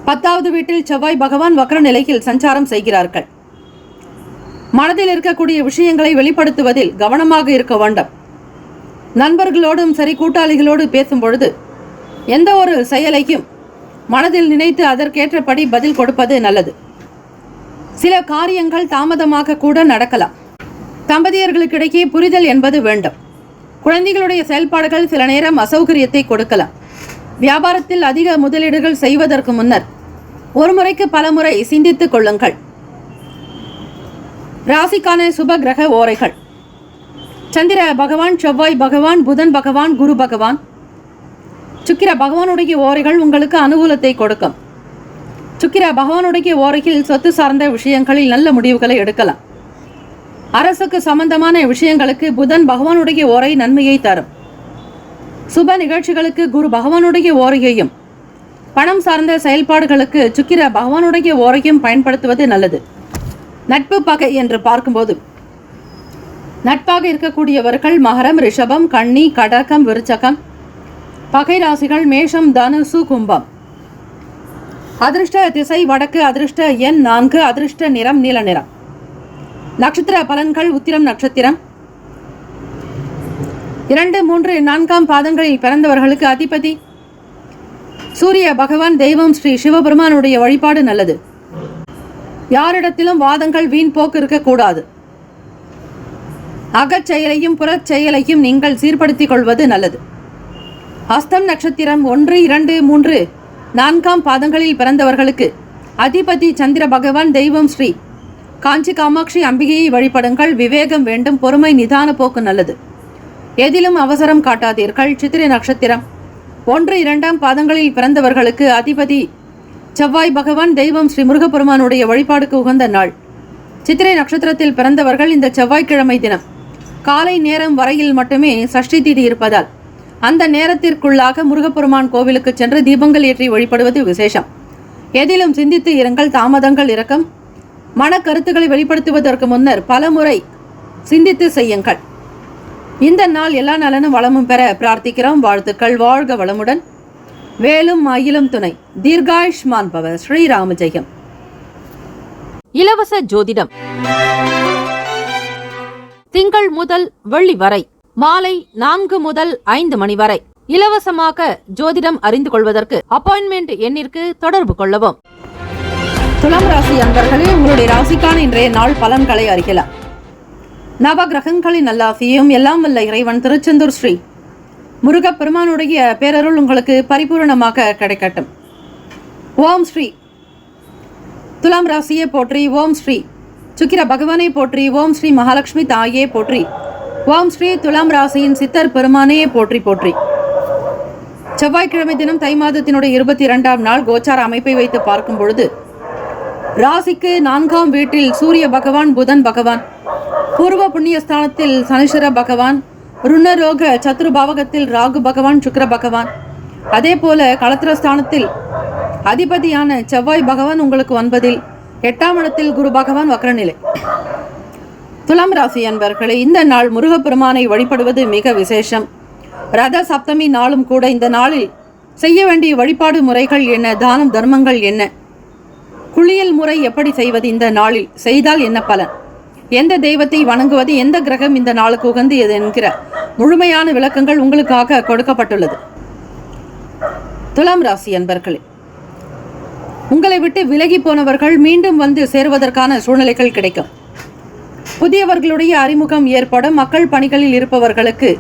10வது வீட்டில் செவ்வாய் பகவான் வக்ர நிலையில் சஞ்சாரம் செய்கிறார்கள். மனதில் இருக்கக்கூடிய விஷயங்களை வெளிப்படுத்துவதில் கவனமாக இருக்க வேண்டும். நண்பர்களோடும் சரி, கூட்டாளிகளோடு பேசும் பொழுது எந்த ஒரு செயலையும் மனதில் நினைத்து அதற்கேற்றபடி பதில் கொடுப்பது நல்லது. சில காரியங்கள் தாமதமாக கூட நடக்கலாம். தம்பதியர்களுக்கிடையே புரிதல் என்பது வேண்டும். குழந்தைகளுடைய செயல்பாடுகள் சில நேரம் அசௌகரியத்தை கொடுக்கலாம். வியாபாரத்தில் அதிக முதலீடுகள் செய்வதற்கு முன்னர் ஒரு முறைக்கு பல முறை சிந்தித்துக் கொள்ளுங்கள். ராசிக்கான சுப கிரக ஓரைகள்: சந்திர பகவான், செவ்வாய் பகவான், புதன் பகவான், குரு பகவான், சுக்கிர பகவானுடைய ஓரைகள் உங்களுக்கு அனுகூலத்தை கொடுக்கும். சுக்கிர பகவானுடைய ஓரையில் சொத்து சார்ந்த விஷயங்களில் நல்ல முடிவுகளை எடுக்கலாம். அரசுக்கு சம்பந்தமான விஷயங்களுக்கு புதன் பகவானுடைய ஓரை நன்மையை தரும். சுப நிகழ்ச்சிகளுக்கு குரு பகவானுடைய ஓரையையும், பணம் சார்ந்த செயல்பாடுகளுக்கு சுக்கிர பகவானுடைய ஓரையும் பயன்படுத்துவது நல்லது. நட்பு பகை என்று பார்க்கும்போது நட்பாக இருக்கக்கூடியவர்கள் மகரம், ரிஷபம், கன்னி, கடகம், விருச்சகம். பகை ராசிகள் மேஷம், தனுசு, கும்பம். அதிர்ஷ்ட திசை வடக்கு, அதிர்ஷ்ட எண் 4, அதிர்ஷ்ட நிறம் நீல நிறம். நட்சத்திர பலன்கள்: உத்திரம் நட்சத்திரம் 2, 3, 4ஆம் பாதங்களில் பிறந்தவர்களுக்கு அதிபதி சூரிய பகவான். தெய்வம் ஸ்ரீ சிவபெருமானுடைய வழிபாடு நல்லது. யாரிடத்திலும் வாதங்கள், வீண் போக்கு இருக்கக்கூடாது. அகச்செயலையும் புறச்செயலையும் நீங்கள் சீர்படுத்திக் கொள்வது நல்லது. ஹஸ்தம் நட்சத்திரம் 1, 2, 3, 4ஆம் பாதங்களில் பிறந்தவர்களுக்கு அதிபதி சந்திர பகவான். தெய்வம் ஸ்ரீ காஞ்சி காமாட்சி அம்பிகையை வழிபடுங்கள். விவேகம் வேண்டும், பொறுமை, நிதான போக்கு நல்லது. எதிலும் அவசரம் காட்டாதீர்கள். சித்திரை நட்சத்திரம் 1, 2ஆம் பாதங்களில் பிறந்தவர்களுக்கு அதிபதி செவ்வாய் பகவான். தெய்வம் ஸ்ரீ முருகப்பெருமானுடைய வழிபாடுக்கு உகந்த நாள். சித்திரை நட்சத்திரத்தில் பிறந்தவர்கள் இந்த செவ்வாய்க்கிழமை தினம் காலை நேரம் வரையில் மட்டுமே சஷ்டி திதி இருப்பதால் அந்த நேரத்திற்குள்ளாக முருகப்பெருமான் கோவிலுக்கு சென்று தீபங்கள் ஏற்றி வழிபடுவது விசேஷம். எதிலும் சிந்தித்து இருங்கள். தாமதங்கள் இறக்கம். மன கருத்துக்களை வெளிப்படுத்துவதற்கு முன்னர் பல முறை சிந்தித்து செய்யுங்கள். இந்த நாள் எல்லா நலனும் வளமும் பெற பிரார்த்திக்கிறோம். வாழ்த்துக்கள். வாழ்க வளமுடன். வேலும் மயிலும் துணை. தீர்காயுஷ்மான் பவ. ஸ்ரீராம ஜெயம். இலவச ஜோதிடம் திங்கள் முதல் வெள்ளி வரை மாலை 4 முதல் 5 மணி வரை இலவசமாக ஜோதிடம் அறிந்து கொள்வதற்கு அப்பாயின்மெண்ட் எண்ணிற்கு தொடர்பு கொள்ளவும். துலாம் ராசி அன்பர்களே, உங்களுடைய ராசிக்கான இன்றைய நாள் பலன்களை அறியலாம். நவ கிரகங்களின் நல்லாசியும் எல்லாம் வல்ல இறைவன் திருச்செந்தூர் ஸ்ரீ முருகப்பெருமானுடைய பேரருள் உங்களுக்கு பரிபூரணமாக கிடைக்கட்டும். ஓம் ஸ்ரீ துலாம் ராசியை போற்றி. ஓம் ஸ்ரீ சுக்கிர பகவானை போற்றி. ஓம் ஸ்ரீ மகாலட்சுமி தாயே போற்றி. ஓம் ஸ்ரீ துலாம் ராசியின் சித்தர் பெருமானே போற்றி போற்றி. செவ்வாய்க்கிழமை தினம் தை மாதத்தினுடைய 22ஆம் நாள் கோச்சார அமைப்பை வைத்து பார்க்கும் பொழுது ராசிக்கு 4ஆம் வீட்டில் சூரிய பகவான், புதன் பகவான், பூர்வ புண்ணியஸ்தானத்தில் சனீஸ்வர பகவான், ருணரோக சத்ரு பாவகத்தில் ராகு பகவான், சுக்கிர பகவான், அதே போல களத்திரஸ்தானத்தில் அதிபதியான செவ்வாய் பகவான் உங்களுக்கு 9ல், 8ஆம் இடத்தில் குரு பகவான் வக்ரநிலை. துலாம் ராசி அன்பர்களே, இந்த நாள் முருகப்பெருமானை வழிபடுவது மிக விசேஷம். ரத சப்தமி நாளும் கூட இந்த நாளில் செய்ய வேண்டிய வழிபாடு முறைகள் என்ன, தானம் தர்மங்கள் என்ன, குளியல் முறை எப்படி செய்வது, இந்த நாளில் செய்தால் என்ன பலன், எந்த தெய்வத்தை வணங்குவது, எந்த கிரகம் இந்த நாளுக்கு உகந்தது என்கிற முழுமையான விளக்கங்கள் உங்களுக்காக கொடுக்கப்பட்டுள்ளது. துலாம் ராசி அன்பர்களே, உங்களை விட்டு விலகி போனவர்கள் மீண்டும் வந்து சேருவதற்கான சூழ்நிலைகள் கிடைக்கும். புதியவர்களுடைய அறிமுகம் ஏற்படும். மக்கள் பணிகளில் இருப்பவர்களுக்கு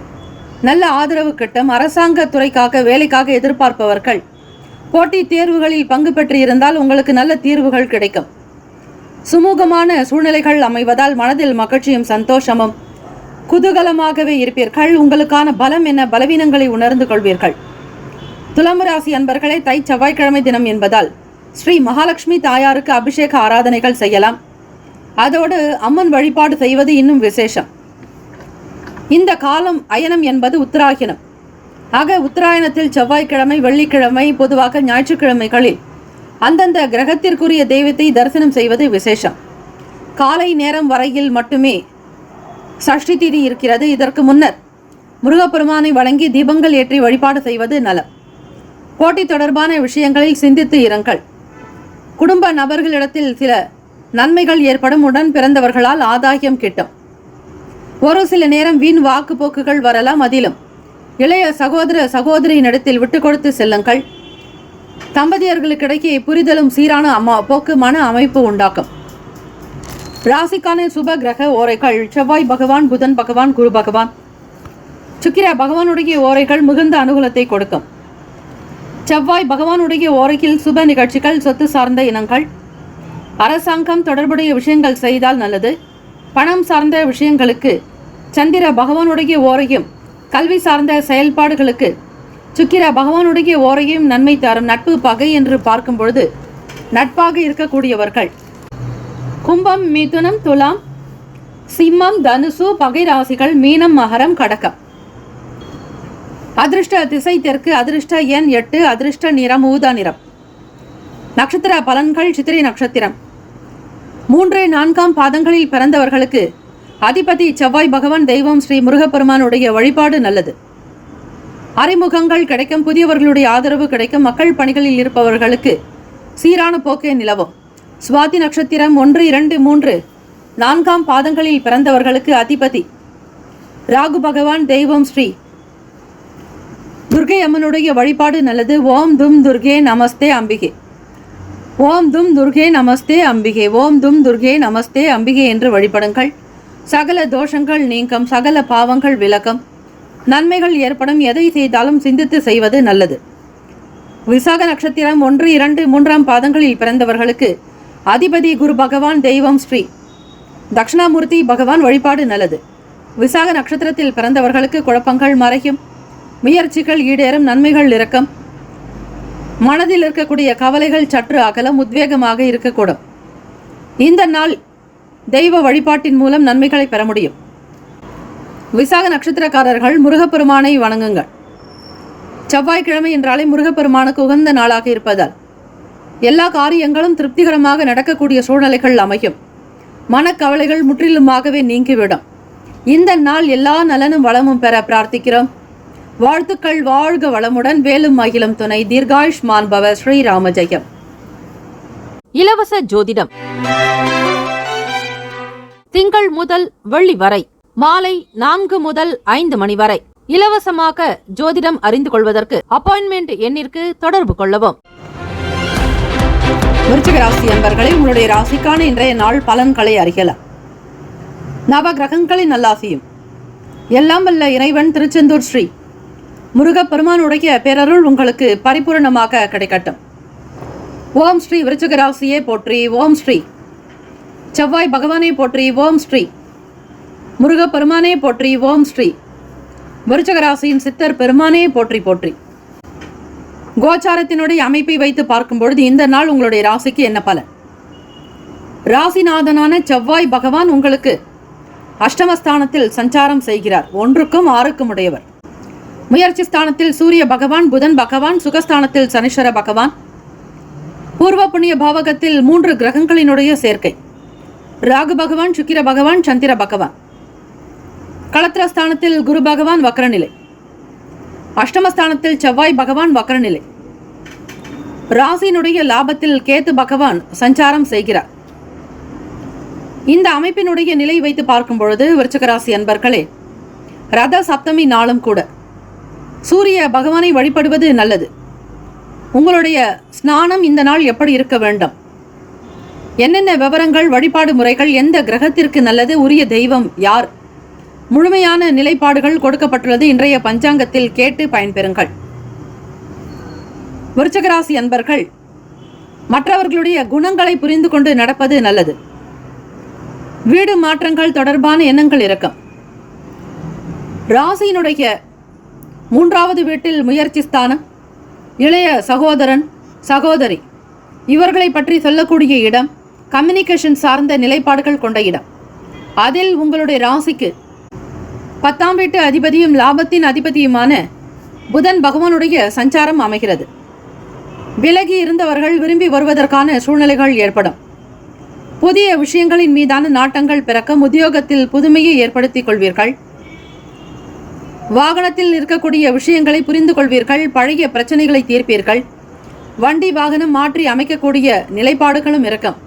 நல்ல ஆதரவு கிட்டும். அரசாங்க துறைக்காக வேலைக்காக எதிர்பார்ப்பவர்கள் போட்டித் தேர்வுகளில் பங்கு பெற்று இருந்தால் உங்களுக்கு நல்ல தீர்வுகள் கிடைக்கும். சுமூகமான சூழ்நிலைகள் அமைவதால் மனதில் மகிழ்ச்சியும் சந்தோஷமும் குதூகலமாகவே இருப்பீர்கள். உங்களுக்கான பலம் என்ன, பலவீனங்களை உணர்ந்து கொள்வீர்கள். துலாம் ராசி அன்பர்களே, தை செவ்வாய்க்கிழமை தினம் என்பதால் ஸ்ரீ மகாலட்சுமி தாயாருக்கு அபிஷேக ஆராதனைகள் செய்யலாம். அதோடு அம்மன் வழிபாடு செய்வது இன்னும் விசேஷம். இந்த காலம் அயனம் என்பது உத்தராயணம். ஆக உத்தராயணத்தில் செவ்வாய்க்கிழமை, வெள்ளிக்கிழமை, பொதுவாக ஞாயிற்றுக்கிழமைகளில் அந்தந்த கிரகத்திற்குரிய தெய்வத்தை தரிசனம் செய்வது விசேஷம். காலை நேரம் வரையில் மட்டுமே சஷ்டி திதி இருக்கிறது. இதற்கு முன்னர் முருகப்பெருமானை வணங்கி தீபங்கள் ஏற்றி வழிபாடு செய்வது நலம். போட்டி தொடர்பான விஷயங்களில் சிந்தித்து இருங்கள். குடும்ப நபர்களிடத்தில் சில நன்மைகள் ஏற்படும். உடன் பிறந்தவர்களால் ஆதாயம் கிட்டும். ஒரு சில நேரம் வீண் வாக்கு போக்குகள் வரலாம். அதிலும் இளைய சகோதர சகோதரியினிடத்தில் விட்டு கொடுத்து செல்லுங்கள். தம்பதியர்களுக்கிடையே புரிதலும் சீரான போக்கு மன அமைப்பு உண்டாக்கும். ராசிக்கான சுப கிரக ஓரைகள்: செவ்வாய் பகவான், புதன் பகவான், குரு பகவான், சுக்கிர பகவானுடைய ஓரைகள் மிகுந்த அனுகூலத்தை கொடுக்கும். செவ்வாய் பகவானுடைய ஓரையில் சுப நிகழ்ச்சிகள், சொத்து சார்ந்த இனங்கள், அரசாங்கம் தொடர்புடைய விஷயங்கள் செய்தால் நல்லது. பணம் சார்ந்த விஷயங்களுக்கு சந்திர பகவானுடைய ஓரையும், கல்வி சார்ந்த செயல்பாடுகளுக்கு சுக்கிர பகவானுடைய ஓரையும் நன்மை தரும். நட்பு பகை என்று பார்க்கும் பொழுது நட்பாக இருக்கக்கூடியவர்கள் கும்பம், மிதுனம், துலாம், சிம்மம், தனுசு பகை ராசிகள், மீனம், மகரம், கடகம். அதிர்ஷ்ட திசை தெற்கு. அதிர்ஷ்ட எண் 8. அதிர்ஷ்ட நிறம் ஊதா நிறம். நட்சத்திர பலன்கள்: சித்திரை நட்சத்திரம் 3, 4 பாதங்களில் பிறந்தவர்களுக்கு அதிபதி செவ்வாய் பகவான், தெய்வம் ஸ்ரீ முருகப்பெருமானுடைய வழிபாடு நல்லது. அறிமுகங்கள் கிடைக்கும். புதியவர்களுடைய ஆதரவு கிடைக்கும். மக்கள் பணிகளில் இருப்பவர்களுக்கு சீரான போக்கே நிலவும். சுவாதி நட்சத்திரம் 1, 2, 3, 4 பாதங்களில் பிறந்தவர்களுக்கு அதிபதி ராகு பகவான், தெய்வம் ஸ்ரீ துர்கை அம்மனுடைய வழிபாடு நல்லது. ஓம் தும் துர்கே நமஸ்தே அம்பிகே, ஓம் தும் துர்கே நமஸ்தே அம்பிகே, ஓம் தும் துர்கே நமஸ்தே அம்பிகே என்று வழிபடுங்கள். சகல தோஷங்கள் நீங்கும். சகல பாவங்கள் விலகும். நன்மைகள் ஏற்படும். எதை செய்தாலும் சிந்தித்து செய்வது நல்லது. விசாக நட்சத்திரம் 1, 2, 3 பாதங்களில் பிறந்தவர்களுக்கு அதிபதி குரு பகவான், தெய்வம் ஸ்ரீ தட்சிணாமூர்த்தி பகவான் வழிபாடு நல்லது. விசாக நட்சத்திரத்தில் பிறந்தவர்களுக்கு குழப்பங்கள் மறையும். முயற்சிகள் ஈடேறும். நன்மைகள் இறக்கம். மனதில் இருக்கக்கூடிய கவலைகள் சற்று அகலம். உத்வேகமாக இருக்கக்கூடும். இந்த நாள் தெய்வ வழிபாட்டின் மூலம் நன்மைகளை பெற முடியும். விசாக நட்சத்திரக்காரர்கள் முருகப்பெருமானை வணங்குங்கள். செவ்வாய்க்கிழமை என்றாலே முருகப்பெருமானுக்கு உகந்த நாளாக இருப்பதால் எல்லா காரியங்களும் திருப்திகரமாக நடக்கக்கூடிய சூழ்நிலைகள் அமையும். மனக்கவலைகள் முற்றிலுமாகவே நீங்கிவிடும். இந்த நாள் எல்லா நலனும் வளமும் பெற பிரார்த்திக்கிறோம். வாழ்த்துக்கள். வாழ்க வளமுடன். வேலும் மகிழும் துணை. தீர்காயுஷ்மான் பவ. ஸ்ரீராம ஜெயம். இலவச ஜோதிடம் திங்கள் முதல் வெள்ளி வரை மாலை 4 முதல் 5 மணி வரை இலவசமாக ஜோதிடம் அறிந்து கொள்வதற்கு அப்பாயின்மெண்ட் எண்ணிற்கு தொடர்பு கொள்ளவும். விருச்சிக ராசி அன்பர்களே, உங்களுடைய ராசிக்கான இன்றைய நாள் பலன்களை அறியலாம். நவ கிரகங்களின் நல்லாசியும் எல்லாம் வல்ல இறைவன் திருச்செந்தூர் ஸ்ரீ முருகப்பெருமானுடைய பேரருள் உங்களுக்கு பரிபூர்ணமாக கிடைக்கட்டும். ஓம் ஸ்ரீ விருச்சிக ராசியே போற்றி. ஓம் ஸ்ரீ செவ்வாய் பகவானே போற்றி. ஓம் ஸ்ரீ முருகப்பெருமானே போற்றி. ஓம் ஸ்ரீ விருச்சிக ராசியின் சித்தர் பெருமானே போற்றி போற்றி. கோச்சாரத்தினுடைய அமைப்பை வைத்து பார்க்கும் பொழுது இந்த நாள் உங்களுடைய ராசிக்கு என்ன பலன்? ராசிநாதனான செவ்வாய் பகவான் உங்களுக்கு அஷ்டமஸ்தானத்தில் சஞ்சாரம் செய்கிறார். 1க்கும் 6க்கும் உடையவர். முயற்சி ஸ்தானத்தில் சூரிய பகவான், புதன் பகவான், சுகஸ்தானத்தில் சனீஸ்வர பகவான், பூர்வ புண்ணிய பாவகத்தில் 3 கிரகங்களினுடைய சேர்க்கை. ராகு பகவான், சுக்கிர பகவான், சந்திர பகவான். களத்திரஸ்தானத்தில் குரு பகவான் வக்ரநிலை. அஷ்டமஸ்தானத்தில் செவ்வாய் பகவான் வக்ரநிலை. ராசியினுடைய லாபத்தில் கேத்து பகவான் சஞ்சாரம் செய்கிறார். இந்த அமைப்பினுடைய நிலை வைத்து பார்க்கும் பொழுது விருச்சிக ராசி அன்பர்களே, ரத சப்தமி நாளும் கூட சூரிய பகவானை வழிபடுவது நல்லது. உங்களுடைய ஸ்நானம் இந்த நாள் எப்படி இருக்க வேண்டும், என்னென்ன விவரங்கள், வழிபாடு முறைகள், எந்த கிரகத்திற்கு நல்லது, உரிய தெய்வம் யார், முழுமையான நிலைப்பாடுகள் கொடுக்கப்பட்டுள்ளது. இன்றைய பஞ்சாங்கத்தில் கேட்டு பயன்பெறுங்கள். விருச்சிக ராசி அன்பர்கள் மற்றவர்களுடைய குணங்களை புரிந்து கொண்டு நடப்பது நல்லது. வீடு மாற்றங்கள் தொடர்பான எண்ணங்கள் இருக்கும். ராசியினுடைய 3வது வீட்டில் முயற்சி ஸ்தானம், இளைய சகோதரன் சகோதரி இவர்களை பற்றி சொல்லக்கூடிய இடம், கம்யூனிகேஷன் சார்ந்த நிலைப்பாடுகள் கொண்ட இடம். அதில் உங்களுடைய ராசிக்கு 10ஆம் வீட்டு அதிபதியும் லாபத்தின் அதிபதியுமான புதன் பகவானுடைய சஞ்சாரம் அமைகிறது. விலகி இருந்தவர்கள் விரும்பி வருவதற்கான சூழ்நிலைகள் ஏற்படும். புதிய விஷயங்களின் மீதான நாட்டங்கள் பிறக்கும். உத்தியோகத்தில் புதுமையை ஏற்படுத்திக் கொள்வீர்கள். வாகனத்தில் இருக்கக்கூடிய விஷயங்களை புரிந்து கொள்வீர்கள். பழைய பிரச்சனைகளை தீர்ப்பீர்கள். வண்டி வாகனம் மாற்றி அமைக்கக்கூடிய நிலைப்பாடுகளும் இருக்கும்.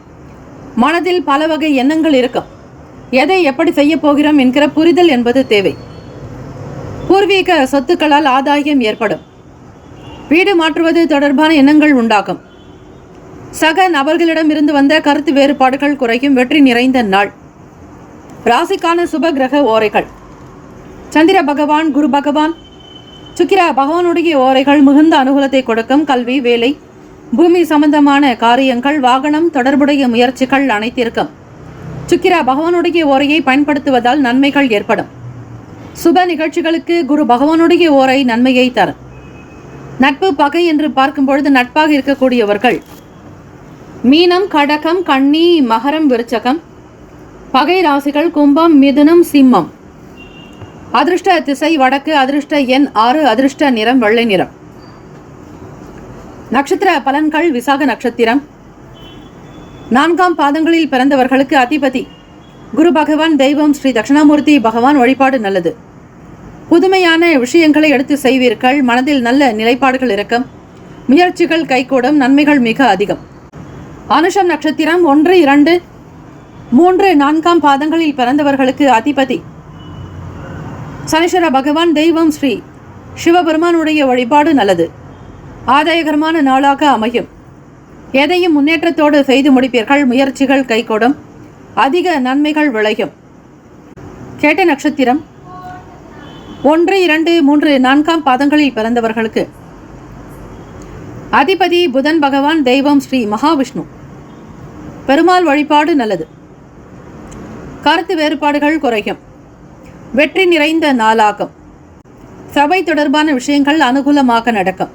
மனதில் பல வகை எண்ணங்கள் இருக்கும். எதை எப்படி செய்ய போகிறோம் என்கிற புரிதல் என்பது தேவை. பூர்வீக சொத்துக்களால் ஆதாயம் ஏற்படும். வீடு மாற்றுவது தொடர்பான எண்ணங்கள் உண்டாகும். சக நபர்களிடம் இருந்து வந்த கருத்து வேறுபாடுகள் குறையும். வெற்றி நிறைந்த நாள். ராசிக்கான சுப கிரக ஓரைகள்: சந்திர பகவான், குரு பகவான், சுக்கிர பகவானுடைய ஓரைகள் மிகுந்த அனுகூலத்தை கொடுக்கும். கல்வி, வேலை, பூமி சம்பந்தமான காரியங்கள், வாகனம் தொடர்புடைய முயற்சிகள் அனைத்திற்கும் சுக்கிர பகவானுடைய ஓரையை பயன்படுத்துவதால் நன்மைகள் ஏற்படும். சுப நிகழ்ச்சிகளுக்கு குரு பகவானுடைய ஓரை நன்மையை தரும். நட்பு, பகை என்று பார்க்கும் பொழுது நட்பாக இருக்கக்கூடியவர்கள் மீனம், கடகம், கன்னி, மகரம், விருச்சகம். பகை ராசிகள் கும்பம், மிதுனம், சிம்மம். அதிர்ஷ்ட திசை வடக்கு. அதிர்ஷ்ட எண் 6. அதிர்ஷ்ட நிறம் வெள்ளை நிறம். நட்சத்திர பலன்கள்: விசாக நட்சத்திரம். 4ஆம் பாதங்களில் பிறந்தவர்களுக்கு அதிபதி குரு பகவான். தெய்வம் ஸ்ரீ தட்சிணாமூர்த்தி பகவான் வழிபாடு நல்லது. புதுமையான விஷயங்களை எடுத்து செய்வீர்கள். மனதில் நல்ல நிலைப்பாடுகள் இருக்கும். முயற்சிகள் கைகூடும். நன்மைகள் மிக அதிகம். அனுஷம் நட்சத்திரம். 1, 2, 3, 4ஆம் பாதங்களில் பிறந்தவர்களுக்கு அதிபதி சனீஸ்வர பகவான். தெய்வம் ஸ்ரீ சிவபெருமானுடைய வழிபாடு நல்லது. ஆதாயகரமான நாளாக அமையும். எதையும் முன்னேற்றத்தோடு செய்து முடிப்பீர்கள். முயற்சிகள் கைகூடும். அதிக நன்மைகள் விளையும். கேட்ட நட்சத்திரம். 1, 2, 3, 4ஆம் பாதங்களில் பிறந்தவர்களுக்கு அதிபதி புதன் பகவான். தெய்வம் ஸ்ரீ மகாவிஷ்ணு. பெருமாள் வழிபாடு நல்லது. கருத்து வேறுபாடுகள் குறையும். வெற்றி நிறைந்த நாளாகும். சபை தொடர்பான விஷயங்கள் அனுகூலமாக நடக்கும்.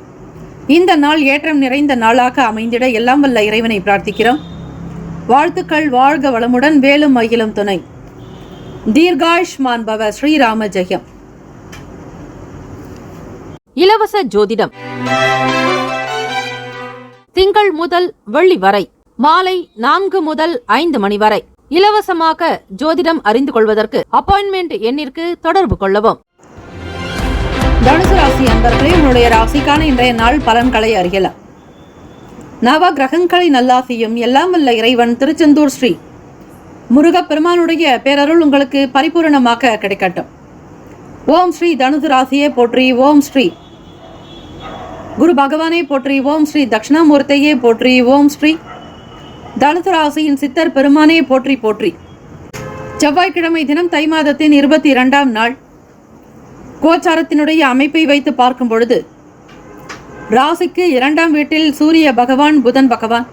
இந்த நாள் ஏற்றம் நிறைந்த நாளாக அமைந்திட எல்லாம் வல்ல இறைவனை பிரார்த்திக்கிறோம். வாழ்த்துக்கள். வாழ்க வளமுடன். வேலும் மயிலும் துணை. தீர்காயுஷ்மான் பவ. ஸ்ரீராம ஜெயம். இலவச ஜோதிடம் திங்கள் முதல் வெள்ளி வரை மாலை 4 முதல் 5 மணி வரை இலவசமாக ஜோதிடம் அறிந்து கொள்வதற்கு அப்பாயின்மெண்ட் எண்ணிற்கு தொடர்பு கொள்ளவும். தனுசு ராசி அன்பர்களே, உங்களுடைய ராசிக்கான இன்றைய நாள் பலன்களை அறியலாம். நவ கிரகங்களின் நல்லாசியும் எல்லாம் வல்ல இறைவன் திருச்செந்தூர் ஸ்ரீ முருகப்பெருமானுடைய பேரருள் உங்களுக்கு பரிபூரணமாக கிடைக்கட்டும். ஓம் ஸ்ரீ தனுசு ராசியை போற்றி. ஓம் ஸ்ரீ குரு பகவானை போற்றி. ஓம் ஸ்ரீ தட்சிணாமூர்த்தியை போற்றி. ஓம் ஸ்ரீ தனுசு ராசியின் சித்தர் பெருமானை போற்றி போற்றி. செவ்வாய்க்கிழமை தினம் தை மாதத்தின் 22ஆம் நாள். கோச்சாரத்தினுடைய அமைப்பை வைத்து பார்க்கும் பொழுது ராசிக்கு 2ஆம் வீட்டில் சூரிய பகவான், புதன் பகவான்.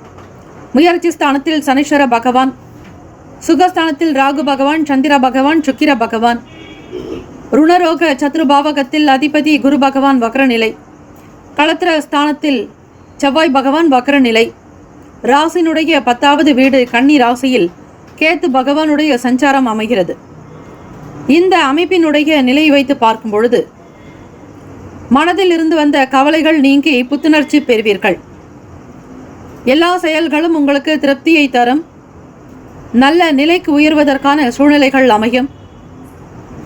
முயற்சி ஸ்தானத்தில் சனீஸ்வர பகவான். சுகஸ்தானத்தில் ராகு பகவான், சந்திர பகவான், சுக்கிர பகவான். ருணரோக சத்ருபாவகத்தில் அதிபதி குரு பகவான் வக்ரநிலை. களத்திர ஸ்தானத்தில் செவ்வாய் பகவான் வக்ரநிலை. ராசினுடைய 10வது வீடு கன்னி ராசியில் கேத்து பகவானுடைய சஞ்சாரம் அமைகிறது. இந்த அமைப்பினுடைய நிலை வைத்து பார்க்கும் பொழுது மனதில் இருந்து வந்த கவலைகள் நீங்கி புத்துணர்ச்சி பெறுவீர்கள். எல்லா செயல்களும் உங்களுக்கு திருப்தியை தரும். நல்ல நிலைக்கு உயர்வதற்கான சூழ்நிலைகள் அமையும்.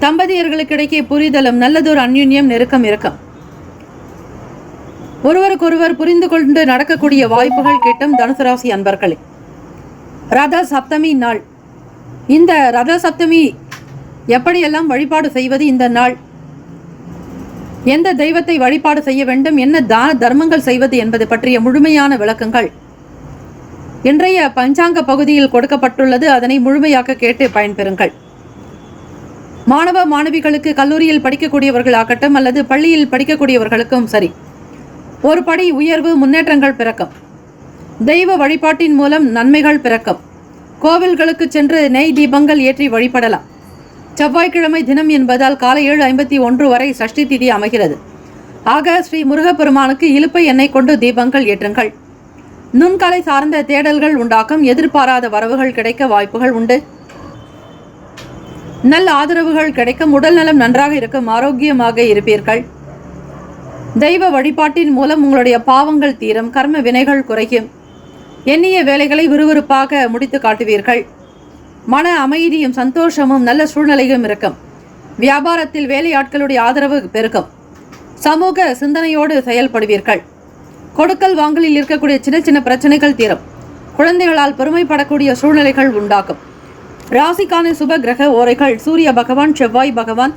தம்பதியர்களுக்கிடையே புரிதலும் நல்லதொரு அந்யுன்யம் நெருக்கம் இருக்கும். ஒருவருக்கொருவர் புரிந்து கொண்டு நடக்கக்கூடிய வாய்ப்புகள் கிட்டும். தனுசு ராசி அன்பர்களே, ரத சப்தமி நாள். இந்த ரத சப்தமி எப்படியெல்லாம் வழிபாடு செய்வது, இந்த நாள் எந்த தெய்வத்தை வழிபாடு செய்ய வேண்டும், என்ன தான தர்மங்கள் செய்வது என்பது பற்றிய முழுமையான விளக்கங்கள் இன்றைய பஞ்சாங்க பகுதியில் கொடுக்கப்பட்டுள்ளது. அதனை முழுமையாக கேட்டு பயன்பெறுங்கள். மாணவ மாணவிகளுக்கு கல்லூரியில் படிக்கக்கூடியவர்கள் ஆகட்டும் அல்லது பள்ளியில் படிக்கக்கூடியவர்களுக்கும் சரி, ஒரு படி உயர்வு, முன்னேற்றங்கள் பிறக்கும். தெய்வ வழிபாட்டின் மூலம் நன்மைகள் பிறக்கும். கோவில்களுக்கு சென்று நெய் தீபங்கள் ஏற்றி வழிபடலாம். செவ்வாய்க்கிழமை தினம் என்பதால் காலை 7:51 வரை சஷ்டி திதி அமைகிறது. ஆக ஸ்ரீ முருகப்பெருமானுக்கு இலுப்பை எண்ணெய் கொண்டு தீபங்கள் ஏற்றுங்கள். நுண்கலை சார்ந்த தேடல்கள் உண்டாக்கும். எதிர்பாராத வரவுகள் கிடைக்க வாய்ப்புகள் உண்டு. நல்ல ஆதரவுகள் கிடைக்கும். உடல் நலம் நன்றாக இருக்கும். ஆரோக்கியமாக இருப்பீர்கள். தெய்வ வழிபாட்டின் மூலம் உங்களுடைய பாவங்கள் தீரும், கர்ம வினைகள் குறையும், எண்ணிய வேலைகளை விறுவிறுப்பாக முடித்து காட்டுவீர்கள். மன அமைதியும் சந்தோஷமும் நல்ல சூழ்நிலையும் இருக்கும். வியாபாரத்தில் வேலையாட்களுடைய ஆதரவு பெருகும். சமூக சிந்தனையோடு செயல்படுவீர்கள். கொடுக்கல் வாங்கலில் இருக்கக்கூடிய சின்ன சின்ன பிரச்சனைகள் தீரும். குழந்தைகளால் பெருமைப்படக்கூடிய சூழ்நிலைகள் உண்டாகும். ராசிக்கான சுப கிரக ஓரைகள் சூரிய பகவான், செவ்வாய் பகவான்,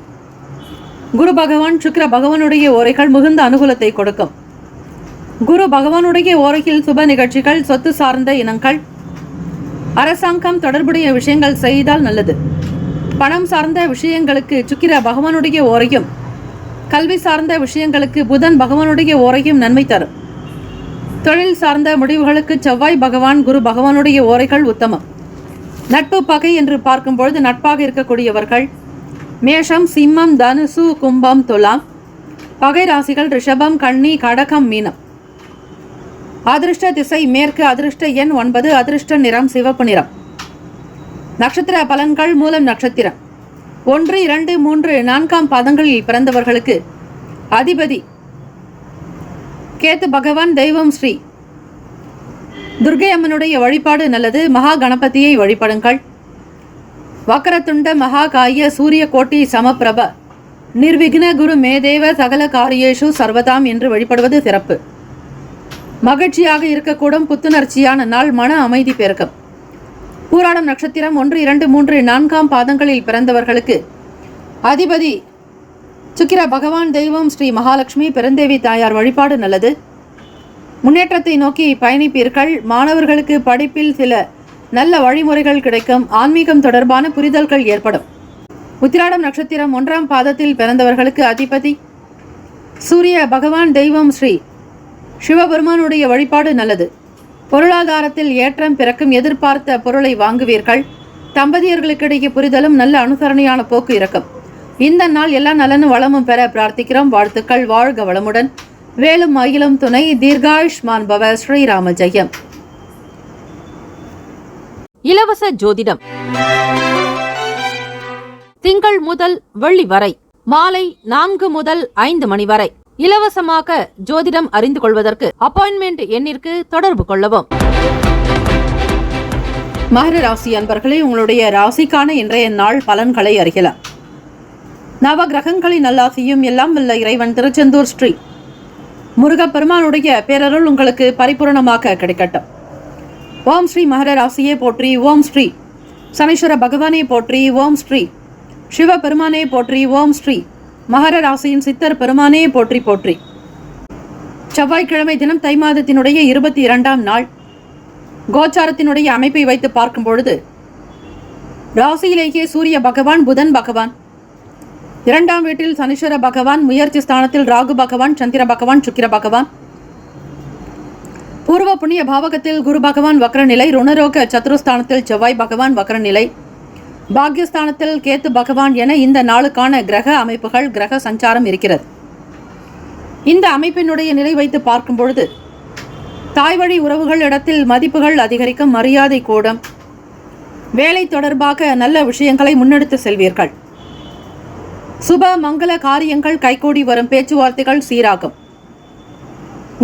குரு பகவான், சுக்கிர பகவானுடைய ஓரைகள் மிகுந்த அனுகூலத்தை கொடுக்கும். குரு பகவானுடைய ஓரையில் சுப நிகழ்ச்சிகள், சொத்து சார்ந்த இனங்கள், அரசாங்கம் தொடர்புடைய விஷயங்கள் செய்தால் நல்லது. பணம் சார்ந்த விஷயங்களுக்கு சுக்கிர பகவானுடைய ஓரையும், கல்வி சார்ந்த விஷயங்களுக்கு புதன் பகவானுடைய ஓரையும் நன்மை தரும். தொழில் சார்ந்த முடிவுகளுக்கு செவ்வாய் பகவான், குரு பகவானுடைய ஓரைகள் உத்தமம். நட்பு பகை என்று பார்க்கும்பொழுது நட்பாக இருக்கக்கூடியவர்கள் மேஷம், சிம்மம், தனுசு, கும்பம், துலாம். பகை ராசிகள் ரிஷபம், கன்னி, கடகம், மீனம். அதிர்ஷ்ட திசை மேற்கு. அதிர்ஷ்ட எண் 9. அதிர்ஷ்ட நிறம் சிவப்பு நிறம். நட்சத்திர பலன்கள். மூலம் நட்சத்திரம் 1, 2, 3, 4 பாதங்களில் பிறந்தவர்களுக்கு அதிபதி கேத்து பகவான். தெய்வம் ஸ்ரீ துர்க்கை அம்மனுடைய வழிபாடு நல்லது. மகா கணபதியை வழிபடுங்கள். வக்கரத்துண்ட மகாகாய சூரிய கோட்டி சமப்பிரப நிர்விக்ன குரு மேதேவ சகல காரியேஷு சர்வதாம் என்று வழிபடுவது சிறப்பு. மகிழ்ச்சியாக இருக்கக்கூடும். புத்துணர்ச்சியான நாள். மன அமைதி பெருக்கம். பூராடம் நட்சத்திரம் 1, 2, 3, 4 பாதங்களில் பிறந்தவர்களுக்கு அதிபதி சுக்கிர பகவான். தெய்வம் ஸ்ரீ மகாலட்சுமி. பெருந்தேவி தாயார் வழிபாடு நல்லது. முன்னேற்றத்தை நோக்கி பயணிப்பீர்கள். மாணவர்களுக்கு படிப்பில் சில நல்ல வழிமுறைகள் கிடைக்கும். ஆன்மீகம் தொடர்பான புரிதல்கள் ஏற்படும். உத்திராடம் நட்சத்திரம் 1 பாதத்தில் பிறந்தவர்களுக்கு அதிபதி சூரிய பகவான். தெய்வம் ஸ்ரீ சிவபெருமானுடைய வழிபாடு நல்லது. பொருளாதாரத்தில் ஏற்றம் பிறக்கும். எதிர்பார்த்த பொருளை வாங்குவீர்கள். தம்பதியர்களுக்கிடையே புரிதலும் நல்ல அனுசரணையான போக்கு இருக்கும். இந்த நாள் எல்லா நலனும் வளமும் பெற பிரார்த்திக்கிறோம். வாழ்த்துக்கள். வாழ்க வளமுடன். வேலும் மயிலும் துணை. தீர்காயுஷ்மான் பவ. ஸ்ரீராம ஜெயம். இலவச ஜோதிடம் திங்கள் முதல் வெள்ளி வரை மாலை 4 முதல் 5 மணி வரை இலவசமாக ஜோதிடம் அறிந்து கொள்வதற்கு அப்பாயின்மெண்ட் எண்ணிற்கு தொடர்பு கொள்ளவும். மகர ராசி அன்பர்களே, உங்களுடைய ராசிக்கான இன்றைய நாள் பலன்களை அறியலாம். நவ கிரகங்களின் நல்லாசியும் எல்லாம் வல்ல இறைவன் திருச்செந்தூர் ஸ்ரீ முருகப்பெருமானுடைய பேரருள் உங்களுக்கு பரிபூரணமாக கிடைக்கட்டும். ஓம் ஸ்ரீ மகர ராசியே போற்றி. ஓம் ஸ்ரீ சனீஸ்வர பகவானே போற்றி. ஓம் ஸ்ரீ சிவபெருமானே போற்றி. ஓம் ஸ்ரீ மகர ராசியின் சித்தர் பெருமானே போற்றி போற்றி. செவ்வாய்க்கிழமை தினம் தை மாதத்தினுடைய 22ஆம் நாள். கோச்சாரத்தினுடைய அமைப்பை வைத்து பார்க்கும் பொழுது ராசியிலேயே சூரிய பகவான், புதன் பகவான், 2ஆம் வீட்டில் சனீஸ்வர பகவான், முயற்சி ஸ்தானத்தில் ராகு பகவான், சந்திர பகவான், சுக்கிர பகவான், பூர்வ புண்ணிய பாவகத்தில் குரு பகவான் வக்ரநிலை, ருணரோக சத்துருஸ்தானத்தில் செவ்வாய் பகவான் வக்ரநிலை, பாக்யஸ்தானத்தில் கேத்து பகவான் என இந்த நாளுக்கான கிரக அமைப்புகள், கிரக சஞ்சாரம் இருக்கிறது. இந்த அமைப்பினுடைய நிலை வைத்து பார்க்கும் பொழுது தாய் வழி உறவுகள் இடத்தில் மதிப்புகள் அதிகரிக்கும், மரியாதை கூடும், வேலை தொடர்பாக நல்ல விஷயங்களை முன்னெடுத்து செல்வீர்கள். சுப மங்கள காரியங்கள் கைகூடி வரும். பேச்சுவார்த்தைகள் சீராகும்.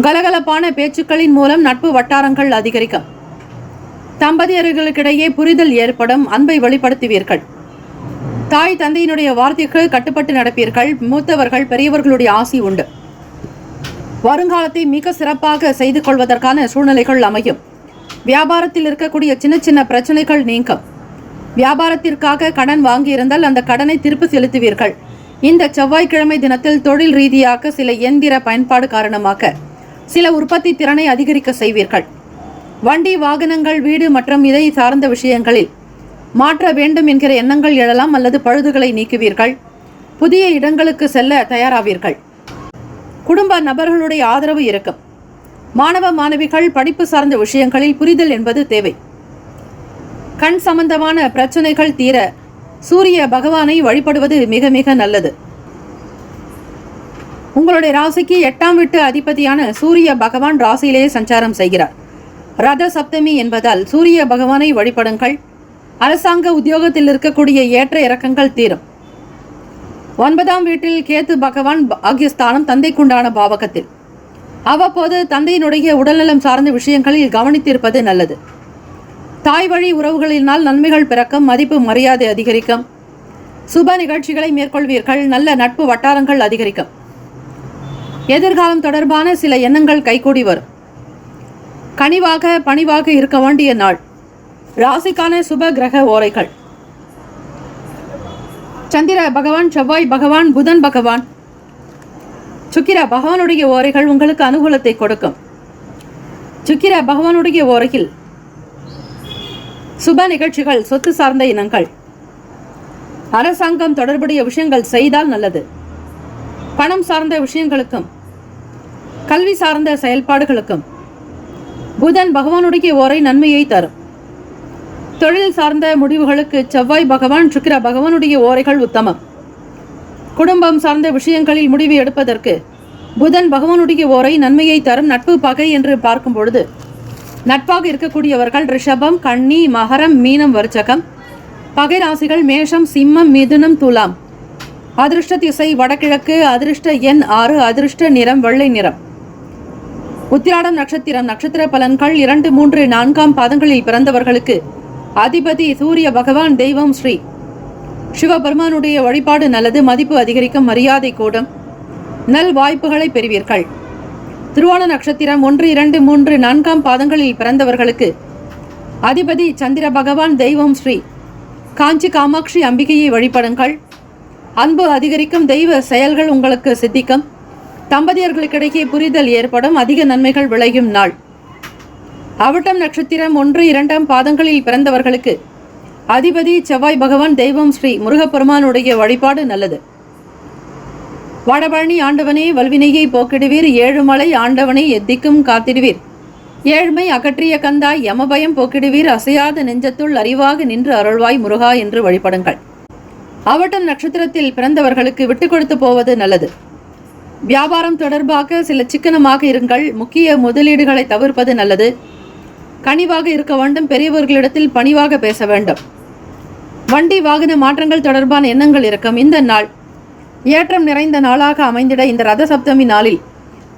கலகலப்பான பேச்சுக்களின் மூலம் நட்பு வட்டாரங்கள் அதிகரிக்கும். தம்பதியர்களுக்கிடையே புரிதல் ஏற்படும். அன்பை வெளிப்படுத்துவீர்கள். தாய் தந்தையினுடைய வார்த்தைக்கு கட்டுப்பட்டு நடப்பீர்கள். மூத்தவர்கள் பெரியவர்களுடைய ஆசி உண்டு. வருங்காலத்தை மிக சிறப்பாக செய்து கொள்வதற்கான சூழ்நிலைகள் அமையும். வியாபாரத்தில் இருக்கக்கூடிய சின்ன சின்ன பிரச்சனைகள் நீங்கும். வியாபாரத்திற்காக கடன் வாங்கியிருந்தால் அந்த கடனை திருப்பி செலுத்துவீர்கள். இந்த செவ்வாய்க்கிழமை தினத்தில் தொழில் ரீதியாக சில இயந்திர பயன்பாடு காரணமாக சில உற்பத்தி திறனை அதிகரிக்க செய்வீர்கள். வண்டி வாகனங்கள், வீடு மற்றும் இதை சார்ந்த விஷயங்களில் மாற்ற வேண்டும் என்கிற எண்ணங்கள் எழலாம் அல்லது பழுதுகளை நீக்குவீர்கள். புதிய இடங்களுக்கு செல்ல தயாராவீர்கள். குடும்ப நபர்களுடைய ஆதரவு இருக்கும். மாணவ மாணவிகள் படிப்பு சார்ந்த விஷயங்களில் புரிதல் என்பது தேவை. கண் சம்பந்தமான பிரச்சனைகள் தீர சூரிய பகவானை வழிபடுவது மிக மிக நல்லது. உங்களுடைய ராசிக்கு 8ஆம் வீட்டு அதிபதியான சூரிய பகவான் ராசியிலேயே சஞ்சாரம் செய்கிறார். ரத சப்தமி என்பதால் சூரிய பகவானை வழிபடுங்கள். அரசாங்க உத்தியோகத்தில் இருக்கக்கூடிய ஏற்ற இறக்கங்கள் தீரும். 9ஆம் வீட்டில் கேத்து பகவான் பாக்யஸ்தானம் தந்தைக்குண்டான பாவகத்தில். அவ்வப்போது தந்தையினுடைய உடல்நலம் சார்ந்த விஷயங்களில் கவனித்திருப்பது நல்லது. தாய் வழி உறவுகளினால் நன்மைகள் பிறக்கும், மதிப்பு மரியாதை அதிகரிக்கும், சுப நிகழ்ச்சிகளை மேற்கொள்வீர்கள், நல்ல நட்பு வட்டாரங்கள் அதிகரிக்கும். எதிர்காலம் தொடர்பான சில எண்ணங்கள் கைகூடி வரும். கனிவாக பணிவாக இருக்க வேண்டிய நாள். ராசிக்கான சுப கிரக ஓரைகள்: சந்திர பகவான், செவ்வாய் பகவான், புதன் பகவான், சுக்கிர பகவானுடைய ஓரைகள் உங்களுக்கு அனுகூலத்தை கொடுக்கும். சுக்கிர பகவானுடைய ஓரையில் சுப நிகழ்ச்சிகள், சொத்து சார்ந்த இனங்கள், அரசாங்கம் தொடர்புடைய விஷயங்கள் செய்தால் நல்லது. பணம் சார்ந்த விஷயங்களுக்கும் கல்வி சார்ந்த செயல்பாடுகளுக்கும் புதன் பகவானுடைய ஓரை நன்மையை தரும். தொழில் சார்ந்த முடிவுகளுக்கு செவ்வாய் பகவான், சுக்கிர பகவானுடைய ஓரைகள் உத்தமம். குடும்பம் சார்ந்த விஷயங்களில் முடிவு எடுப்பதற்கு புதன் பகவானுடைய ஓரை நன்மையை தரும். நட்பு பகை என்று பார்க்கும் பொழுது நட்பாக இருக்கக்கூடியவர்கள் ரிஷபம், கன்னி, மகரம், மீனம், விருச்சிகம். பகை ராசிகள் மேஷம், சிம்மம், மிதுனம், துலாம். அதிர்ஷ்ட திசை வடகிழக்கு. அதிர்ஷ்ட எண் 6. அதிர்ஷ்ட நிறம் வெள்ளை நிறம். உத்திராடம் நட்சத்திரம். நட்சத்திர பலன்கள்: 2, 3, 4ஆம் பாதங்களில் பிறந்தவர்களுக்கு அதிபதி சூரிய பகவான். தெய்வம் ஸ்ரீ சிவபெருமானுடைய வழிபாடு நல்லது. மதிப்பு அதிகரிக்கும், மரியாதை கூடும், நல் வாய்ப்புகளை பெறுவீர்கள். திருவோண நட்சத்திரம். 1, 2, 3, 4ஆம் பாதங்களில் பிறந்தவர்களுக்கு அதிபதி சந்திர பகவான். தெய்வம் ஸ்ரீ காஞ்சி காமாட்சி அம்பிகையை வழிபடுங்கள். அன்பு அதிகரிக்கும், தெய்வ செயல்கள் உங்களுக்கு சித்திக்கும், தம்பதியர்களுக்கிடையே புரிதல் ஏற்படும், அதிக நன்மைகள் விளையும் நாள். அவிட்டம் நட்சத்திரம். 1, 2ஆம் பாதங்களில் பிறந்தவர்களுக்கு அதிபதி செவ்வாய் பகவான். தெய்வம் ஸ்ரீ முருகப்பெருமானுடைய வழிபாடு நல்லது. வடபழனி ஆண்டவனே, வல்வினையை போக்கிடுவீர். ஏழுமலை ஆண்டவனை எத்திக்கும் காத்திடுவீர். ஏழ்மை அகற்றிய கந்தாய், யமபயம் போக்கிடுவீர். அசையாத நெஞ்சத்துள் அறிவாக நின்று அருள்வாய் முருகா என்று வழிபடுங்கள். அவிட்டம் நட்சத்திரத்தில் பிறந்தவர்களுக்கு விட்டு கொடுத்து போவது நல்லது. வியாபாரம் தொடர்பாக சில சிக்கனமாக இருங்கள். முக்கிய முதலீடுகளை தவிர்ப்பது நல்லது. கனிவாக இருக்க வேண்டும். பெரியவர்களிடத்தில் பணிவாக பேச வேண்டும். வண்டி வாகன மாற்றங்கள் தொடர்பான எண்ணங்கள் இருக்கும். இந்த நாள் ஏற்றம் நிறைந்த நாளாக அமைந்திட இந்த ரத சப்தமி நாளில்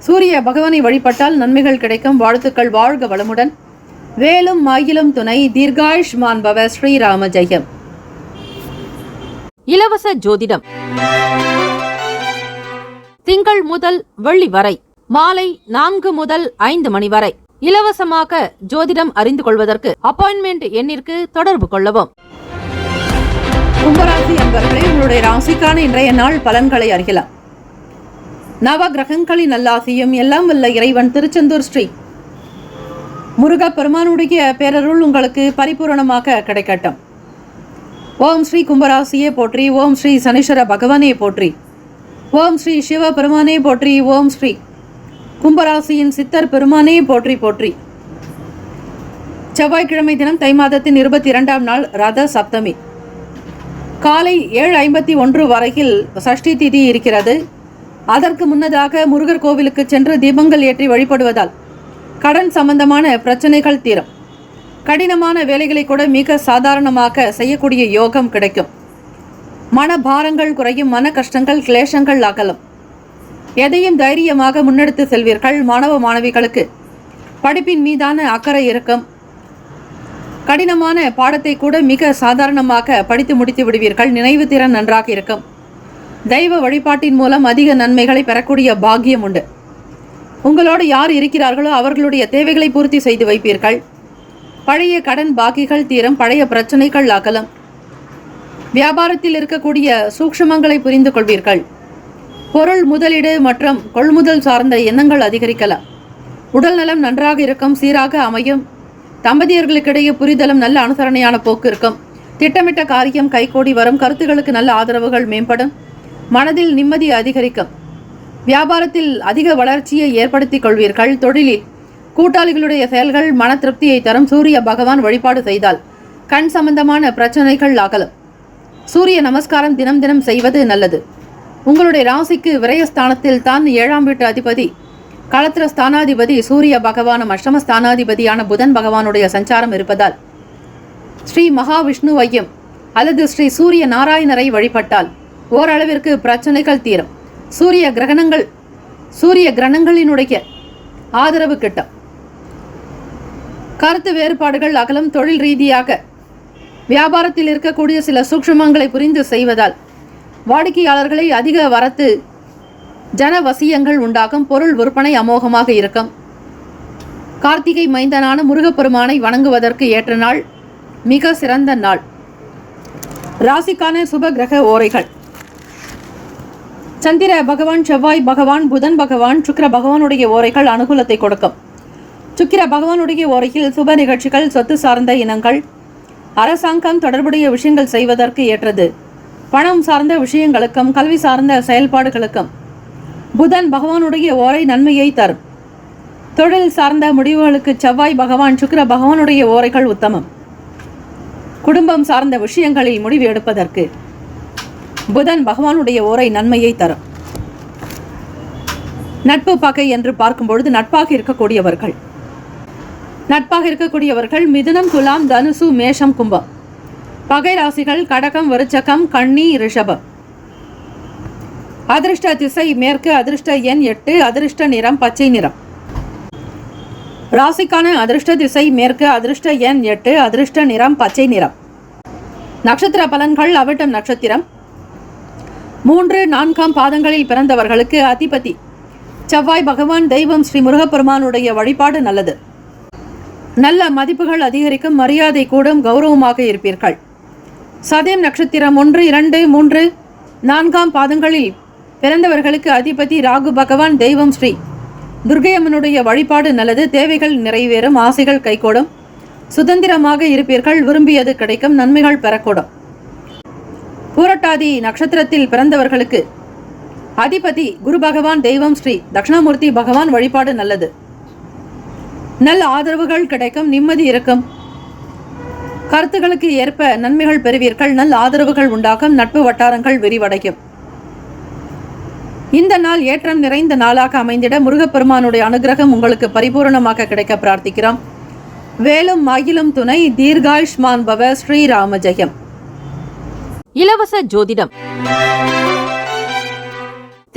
சூரிய பகவானை வழிபட்டால் நன்மைகள் கிடைக்கும். வாழ்த்துக்கள். வாழ்க வளமுடன். வேலும் மாயிலும் துணை. தீர்காயுஷ்மான் பவ. ஸ்ரீராம ஜெயம். இலவச ஜோதிடம் திங்கள் முதல் வெள்ளி வரை மாலை 4 முதல் 5 மணி வரை இலவசமாக ஜோதிடம் அறிந்து கொள்வதற்கு அப்பாயின்மெண்ட் எண்ணிற்கு தொடர்பு கொள்ளவும். கும்பராசி அன்பர்களே, உங்களுடைய ராசிக்கான இன்றைய நாள் பலன்களை அறியலாம். நவ கிரகங்களின் நல்லாசியும் எல்லாம் வல்ல இறைவன் திருச்செந்தூர் ஸ்ரீ முருகப்பெருமானுடைய பேரருள் உங்களுக்கு பரிபூரணமாக கிடைக்கட்டும். ஓம் ஸ்ரீ கும்பராசியே போற்றி. ஓம் ஸ்ரீ சனீஸ்வர பகவானே போற்றி. ஓம் ஸ்ரீ சிவ பெருமானே போற்றி. ஓம் ஸ்ரீ கும்பராசியின் சித்தர் பெருமானே போற்றி போற்றி. செவ்வாய்க்கிழமை தினம் தை மாதத்தின் 22ஆம் நாள் ரத சப்தமி. காலை 7:51 வரையில் சஷ்டி திதி இருக்கிறது. அதற்கு முன்னதாக முருகர் கோவிலுக்கு சென்று தீபங்கள் ஏற்றி வழிபடுவதால் கடன் சம்பந்தமான பிரச்சனைகள் தீரும். கடினமான வேலைகளை கூட மிக சாதாரணமாக செய்யக்கூடிய யோகம் கிடைக்கும். மனபாரங்கள் குறையும். மன கஷ்டங்கள் கிளேசங்கள் அகலும். எதையும் தைரியமாக முன்னெடுத்து செல்வீர்கள். மாணவ மாணவிகளுக்கு படிப்பின் மீதான அக்கறை இருக்கும். கடினமான பாடத்தை கூட மிக சாதாரணமாக படித்து முடித்து விடுவீர்கள். நினைவு திறன் நன்றாக இருக்கும். தெய்வ வழிபாட்டின் மூலம் அதிக நன்மைகளை பெறக்கூடிய பாக்கியம் உண்டு. உங்களோடு யார் இருக்கிறார்களோ அவர்களுடைய தேவைகளை பூர்த்தி செய்து வைப்பீர்கள். பழைய கடன் பாக்கிகள் தீரும். பழைய பிரச்சனைகள் அகலும். வியாபாரத்தில் இருக்கக்கூடிய சூக்ஷ்மங்களை புரிந்து கொள்வீர்கள். பொருள் முதலீடு மற்றும் கொள்முதல் சார்ந்த எண்ணங்கள் அதிகரிக்கலாம். உடல் நலம் நன்றாக இருக்கும். சீராக அமையும். தம்பதியர்களுக்கிடையே புரிதலும் நல்ல அனுசரணையான போக்கு இருக்கும். திட்டமிட்ட காரியம் கைகூடி வரும். கருத்துகளுக்கு நல்ல ஆதரவுகள் மேம்படும். மனதில் நிம்மதி அதிகரிக்கும். வியாபாரத்தில் அதிக வளர்ச்சியை ஏற்படுத்திக் கொள்வீர்கள். தொழிலில் கூட்டாளிகளுடைய செயல்கள் மன திருப்தியை தரும். சூரிய பகவான் வழிபாடு செய்தால் கண் சம்பந்தமான பிரச்சனைகள் அகலும். சூரிய நமஸ்காரம் தினம் தினம் செய்வது நல்லது. உங்களுடைய ராசிக்கு விரயஸ்தானத்தில் தான் 7ஆம் வீட்டு அதிபதி களத்திர ஸ்தானாதிபதி சூரிய பகவானும் அஷ்டம ஸ்தானாதிபதியான புதன் பகவானுடைய சஞ்சாரம் இருப்பதால் ஸ்ரீ மகாவிஷ்ணுவையும் அல்லது ஸ்ரீ சூரிய நாராயணரை வழிபட்டால் ஓரளவிற்கு பிரச்சனைகள் தீரும். சூரிய கிரகணங்களினுடைய ஆதரவு கிட்டும். கருத்து வேறுபாடுகள் அகலம். தொழில் ரீதியாக வியாபாரத்தில் இருக்கக்கூடிய சில சூக்ஷ்மங்களை புரிந்து செய்வதால் வாடிக்கையாளர்களை அதிக வரத்து ஜனவசியங்கள் உண்டாகும். பொருள் விற்பனை அமோகமாக இருக்கும். கார்த்திகை மைந்தனான முருகப்பெருமானை வணங்குவதற்கு ஏற்ற நாள், மிக சிறந்த நாள். ராசிக்கான சுப கிரக ஓரைகள். சந்திர பகவான், செவ்வாய் பகவான், புதன் பகவான், சுக்கிர பகவானுடைய ஓரைகள் அனுகூலத்தை கொடுக்கும். சுக்கிர பகவானுடைய ஓரையில் சுப நிகழ்ச்சிகள், சொத்து சார்ந்த இனங்கள், அரசாங்கம் தொடர்புடைய விஷயங்கள் செய்வதற்கு ஏற்றது. பணம் சார்ந்த விஷயங்களுக்கும் கல்வி சார்ந்த செயல்பாடுகளுக்கும் புதன் பகவானுடைய ஓரை நன்மையை தரும். தொழில் சார்ந்த முடிவுகளுக்கு செவ்வாய் பகவான், சுக்கிர பகவானுடைய ஓரைகள் உத்தமம். குடும்பம் சார்ந்த விஷயங்களில் முடிவு எடுப்பதற்கு புதன் பகவானுடைய ஓரை நன்மையை தரும். நட்பு பகை என்று பார்க்கும்பொழுது நட்பாக இருக்கக்கூடியவர்கள் மிதுனம், துலாம், தனுசு, மேஷம், கும்பம். பகை ராசிகள் கடகம், விருச்சகம், கன்னி, ரிஷபம். அதிர்ஷ்ட திசை மேற்கு. அதிர்ஷ்ட எண் 8. அதிர்ஷ்ட நிறம் பச்சை நிறம். ராசிக்கான அதிர்ஷ்ட திசை மேற்கு. அதிர்ஷ்ட எண் 8. அதிர்ஷ்ட நிறம் பச்சை நிறம். நட்சத்திர பலன்கள். அவிட்டம் நட்சத்திரம் 3, 4ஆம் பாதங்களில் பிறந்தவர்களுக்கு அதிபதி செவ்வாய் பகவான். தெய்வம் ஸ்ரீ முருகப்பெருமானுடைய வழிபாடு நல்லது. நல்ல மதிப்புகள் அதிகரிக்கும். மரியாதை கூடும். கௌரவமாக இருப்பீர்கள். சதயம் நட்சத்திரம் 1, 2, 3, 4ஆம் பாதங்களில் பிறந்தவர்களுக்கு அதிபதி ராகு பகவான். தெய்வம் ஸ்ரீ துர்க்கையம்மனுடைய வழிபாடு நல்லது. தேவைகள் நிறைவேறும். ஆசைகள் கைகூடும். சுதந்திரமாக இருப்பீர்கள். விரும்பியது கிடைக்கும். நன்மைகள் பெறக்கூடும். பூரட்டாதி நட்சத்திரத்தில் பிறந்தவர்களுக்கு அதிபதி குரு பகவான். தெய்வம் ஸ்ரீ தட்சிணாமூர்த்தி பகவான். வழிபாடு நல்லது. நல்ல ஆதரவுகள் கிடைக்கும். நிம்மதி இருக்கும். கருத்துக்களுக்கு ஏற்ப நன்மைகள் பெறுவீர்கள். நல்ல ஆதரவுகள் உண்டாகும். நட்பு வட்டாரங்கள் விரிவடையும். இந்த நாள் ஏற்றம் நிறைந்த நாளாக அமைந்திட முருகப்பெருமானுடைய அனுகிரகம் உங்களுக்கு பரிபூர்ணமாக கிடைக்க பிரார்த்திக்கிறோம். வேலும் மகிழும் துணை. தீர்காயுஷ்மான் பவ. ஸ்ரீராம ஜெயம். இலவச ஜோதிடம்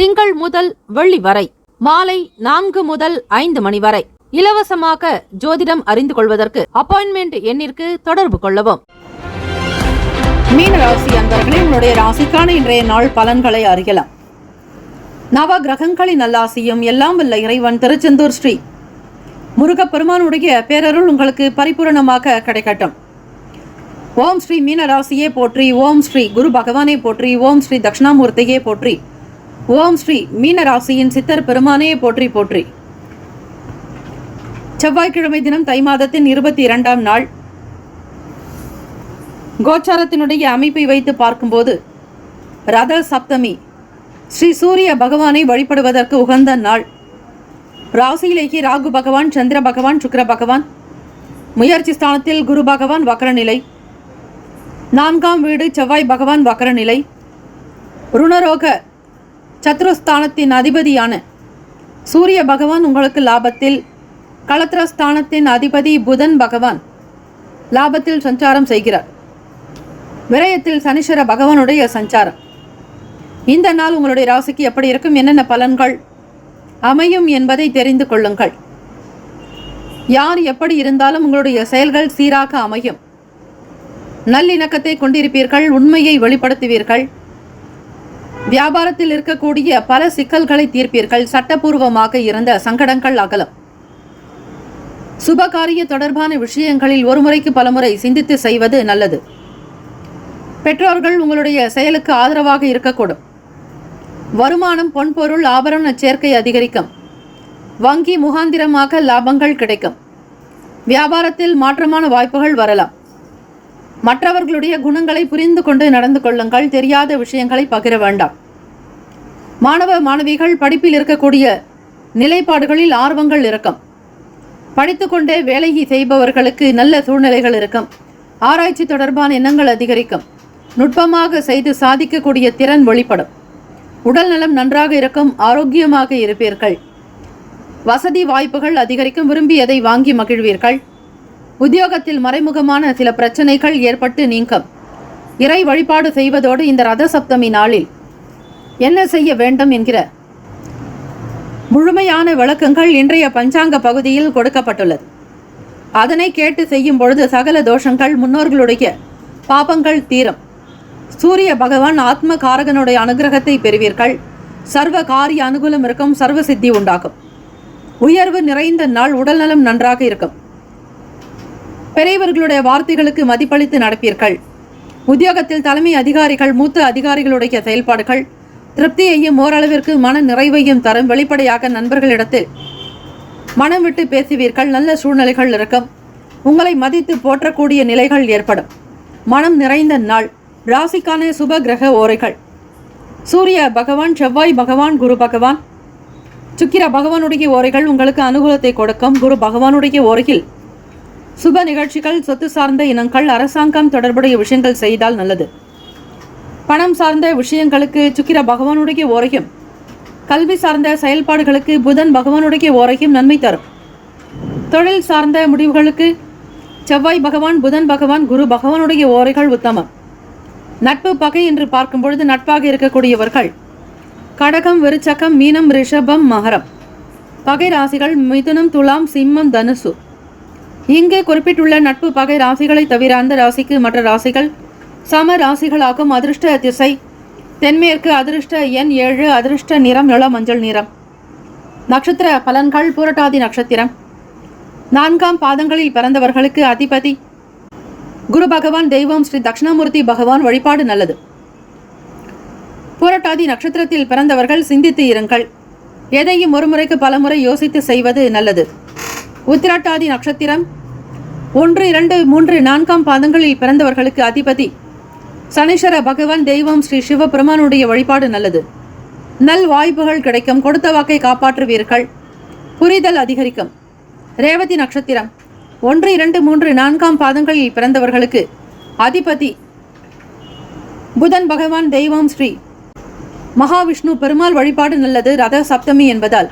திங்கள் முதல் வெள்ளி வரை மாலை 4 முதல் 5 மணி வரை இலவசமாக ஜோதிடம் அறிந்து கொள்வதற்கு அப்பாயின்மெண்ட் எண்ணிற்கு தொடர்பு கொள்ளவும். மீன ராசி அன்பர்களே, உங்களுடைய ராசிக்கான இன்றைய நாள் பலன்களை அறியலாம். நவ கிரகங்களின் நல்லாசியும் எல்லாம் வல்ல இறைவன் திருச்செந்தூர் ஸ்ரீ முருகப்பெருமானுடைய பேரருள் உங்களுக்கு பரிபூரணமாக கிடைக்கட்டும். ஓம் ஸ்ரீ மீனராசியே போற்றி. ஓம் ஸ்ரீ குரு பகவானே போற்றி. ஓம் ஸ்ரீ தட்சிணாமூர்த்தியே போற்றி. ஓம் ஸ்ரீ மீனராசியின் சித்தர் பெருமானே போற்றி போற்றி. செவ்வாய்க்கிழமை தினம் தை மாதத்தின் 22ஆம் நாள். கோச்சாரத்தினுடைய அமைப்பை வைத்து பார்க்கும்போது ரத சப்தமி. ஸ்ரீ சூரிய பகவானை வழிபடுவதற்கு உகந்த நாள். ராசியிலேயே ராகு பகவான், சந்திர பகவான், சுக்கிர பகவான். முயற்சி ஸ்தானத்தில் குரு பகவான் வக்ரநிலை. 4ஆம் வீடு செவ்வாய் பகவான் வக்ரநிலை. ருணரோக சத்ருஸ்தானத்தின் அதிபதியான சூரிய பகவான் உங்களுக்கு லாபத்தில். களத்திரஸ்தானத்தின் அதிபதி புதன் பகவான் லாபத்தில் சஞ்சாரம் செய்கிறார். விரயத்தில் சனீஸ்வர பகவானுடைய சஞ்சாரம். இந்த நாள் உங்களுடைய ராசிக்கு எப்படி இருக்கும், என்னென்ன பலன்கள் அமையும் என்பதை தெரிந்து கொள்ளுங்கள். யார் எப்படி இருந்தாலும் உங்களுடைய செயல்கள் சீராக அமையும். நல்லிணக்கத்தை கொண்டிருப்பீர்கள். உண்மையை வெளிப்படுத்துவீர்கள். வியாபாரத்தில் இருக்கக்கூடிய பல சிக்கல்களை தீர்ப்பீர்கள். சட்டப்பூர்வமாக இருந்த சங்கடங்கள் அகலும். சுபகாரிய தொடர்பான விஷயங்களில் ஒருமுறைக்கு பலமுறை சிந்தித்து செய்வது நல்லது. பெற்றோர்கள் உங்களுடைய செயலுக்கு ஆதரவாக இருக்கக்கூடும். வருமானம், பொன்பொருள், ஆபரண சேர்க்கை அதிகரிக்கும். வங்கி முகாந்திரமாக லாபங்கள் கிடைக்கும். வியாபாரத்தில் மாற்றமான வாய்ப்புகள் வரலாம். மற்றவர்களுடைய குணங்களை புரிந்து கொண்டு நடந்து கொள்ளுங்கள். தெரியாத விஷயங்களை பகிர வேண்டாம். மாணவ மாணவிகள் படிப்பில் இருக்கக்கூடிய நிலைப்பாடுகளில் ஆர்வங்கள் இருக்கும். படித்துக்கொண்டே வேலை செய்பவர்களுக்கு நல்ல சூழ்நிலைகள் இருக்கும். ஆராய்ச்சி தொடர்பான எண்ணங்கள் அதிகரிக்கும். நுட்பமாக செய்து சாதிக்கக்கூடிய திறன் வெளிப்படும். உடல் நலம் நன்றாக இருக்கும். ஆரோக்கியமாக இருப்பீர்கள். வசதி வாய்ப்புகள் அதிகரிக்கும். விரும்பியதை வாங்கி மகிழ்வீர்கள். உத்தியோகத்தில் மறைமுகமான சில பிரச்சனைகள் ஏற்பட்டு நீங்கும். இறை வழிபாடு செய்வதோடு இந்த ரத சப்தமி நாளில் என்ன செய்ய வேண்டும் என்கிற முழுமையான விளக்கங்கள் இன்றைய பஞ்சாங்க பகுதியில் கொடுக்கப்பட்டுள்ளது. அதனை கேட்டு செய்யும் பொழுது சகல தோஷங்கள், முன்னோர்களுடைய பாபங்கள் தீரும். சூரிய பகவான் ஆத்ம காரகனுடைய அனுகிரகத்தை பெறுவீர்கள். சர்வ காரிய அனுகூலம் இருக்கும். சர்வ சித்தி உண்டாகும். உயர்வு நிறைந்த நாள். உடல்நலம் நன்றாக இருக்கும். பெரியவர்களுடைய வார்த்தைகளுக்கு மதிப்பளித்து நடப்பீர்கள். உத்தியோகத்தில் தலைமை அதிகாரிகள், மூத்த அதிகாரிகளுடைய செயல்பாடுகள் திருப்தியையும் ஓரளவிற்கு மன நிறைவையும் தரும். வெளிப்படையாக நண்பர்களிடத்தில் மனம் விட்டு பேசுவீர்கள். நல்ல சூழ்நிலைகள் இருக்கும். உங்களை மதித்து போற்றக்கூடிய நிலைகள் ஏற்படும். மனம் நிறைந்த நாள். ராசிக்கான சுப கிரக ஓரைகள்: சூரிய பகவான், செவ்வாய் பகவான், குரு பகவான், சுக்கிர பகவானுடைய ஓரைகள் உங்களுக்கு அனுகூலத்தை கொடுக்கும். குரு பகவானுடைய ஓரையில் சுப நிகழ்ச்சிகள், சொத்து சார்ந்த இனங்கள், அரசாங்கம் தொடர்புடைய விஷயங்கள் செய்தால் நல்லது. பணம் சார்ந்த விஷயங்களுக்கு சுக்கிர பகவானுடைய ஓரையும், கல்வி சார்ந்த செயல்பாடுகளுக்கு புதன் பகவானுடைய ஓரையும் நன்மை தரும். தொழில் சார்ந்த முடிவுகளுக்கு செவ்வாய் பகவான், புதன் பகவான், குரு பகவானுடைய ஓரைகள் உத்தமம். நட்பு பகை என்று பார்க்கும் பொழுது நட்பாக இருக்கக்கூடியவர்கள் கடகம், விருச்சகம், மீனம், ரிஷபம், மகரம். பகை ராசிகள் மிதுனம், துலாம், சிம்மம், தனுசு. இங்கு குறிப்பிட்டுள்ள நட்பு பகை ராசிகளை தவிர அந்த ராசிக்கு மற்ற ராசிகள் சம ராசிகளாகும். அதிர்ஷ்ட திசை தென்மேற்கு. அதிர்ஷ்ட எண் 7. அதிர்ஷ்ட நிறம் இள மஞ்சள் நிறம். நட்சத்திர பலன்கள்: பூரட்டாதி நட்சத்திரம் 4ஆம் பாதங்களில் பிறந்தவர்களுக்கு அதிபதி குரு பகவான். தெய்வம் ஸ்ரீ தட்சிணாமூர்த்தி பகவான். வழிபாடு நல்லது. பூரட்டாதி நட்சத்திரத்தில் பிறந்தவர்கள் சிந்தித்து இருங்கள். எதையும் ஒரு முறைக்கு பலமுறை யோசித்து செய்வது நல்லது. உத்திரட்டாதி நட்சத்திரம் 1, 2, 3, 4ஆம் பாதங்களில் பிறந்தவர்களுக்கு அதிபதி சனீஸ்வர பகவான். தெய்வம் ஸ்ரீ சிவபெருமானுடைய வழிபாடு நல்லது. நல் வாய்ப்புகள் கிடைக்கும். கொடுத்த வாக்கை காப்பாற்றுவீர்கள். புரிதல் அதிகரிக்கும். ரேவதி நட்சத்திரம் 1, 2, 3, 4ஆம் பாதங்களில் பிறந்தவர்களுக்கு அதிபதி புதன் பகவான். தெய்வம் ஸ்ரீ மகாவிஷ்ணு பெருமாள். வழிபாடு நல்லது. ரத சப்தமி என்பதால்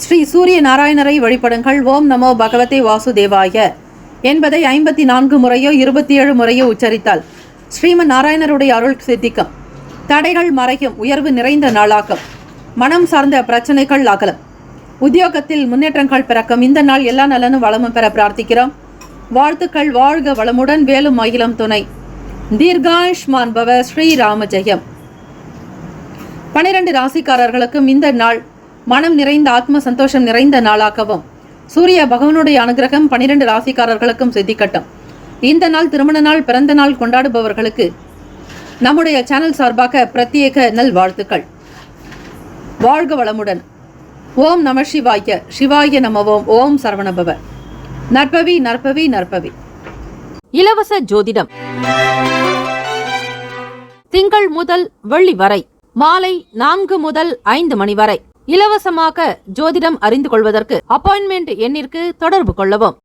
ஸ்ரீ சூரிய நாராயணரை வழிபடுங்கள். ஓம் நமோ பகவதே வாசுதேவாய என்பதை 54 முறையோ 27 முறையோ உச்சரித்தால் ஸ்ரீமன் நாராயணருடைய அருள் சித்திக்கும். தடைகள் மறையும். உயர்வு நிறைந்த நாளாகும். மனம் சார்ந்த பிரச்சனைகள் அகலும். உத்தியோகத்தில் முன்னேற்றங்கள் பிறக்கும். இந்த நாள் எல்லா நலனும் வளமும் பெற பிரார்த்திக்கிறோம். வாழ்த்துக்கள். வாழ்க வளமுடன். வேலும் மகிழும் துணை. தீர்காயுஷ்மான் பவ. ஸ்ரீராம ஜெயம். 12 ராசிக்காரர்களுக்கும் இந்த நாள் மனம் நிறைந்த ஆத்ம சந்தோஷம் நிறைந்த நாளாகவும் சூரிய பகவானுடைய அனுகிரகம் 12 ராசிக்காரர்களுக்கும் சித்திக்கட்டும். இந்த நாள் திருமண நாள், பிறந்த நாள் கொண்டாடுபவர்களுக்கு நம்முடைய சேனல் சார்பாக பிரத்யேக நல் வாழ்த்துக்கள். வாழ்க வளமுடன். ஓம் நம சிவாய. சிவாய நமவோம். ஓம் சரவணபவ. நற்பவி நற்பவி நற்பவி. இலவச ஜோதிடம் திங்கள் முதல் வெள்ளி வரை மாலை 4 முதல் 5 மணி வரை இலவசமாக ஜோதிடம் அறிந்து கொள்வதற்கு அப்பாயின்மெண்ட் எண்ணிற்கு தொடர்பு கொள்ளவும்.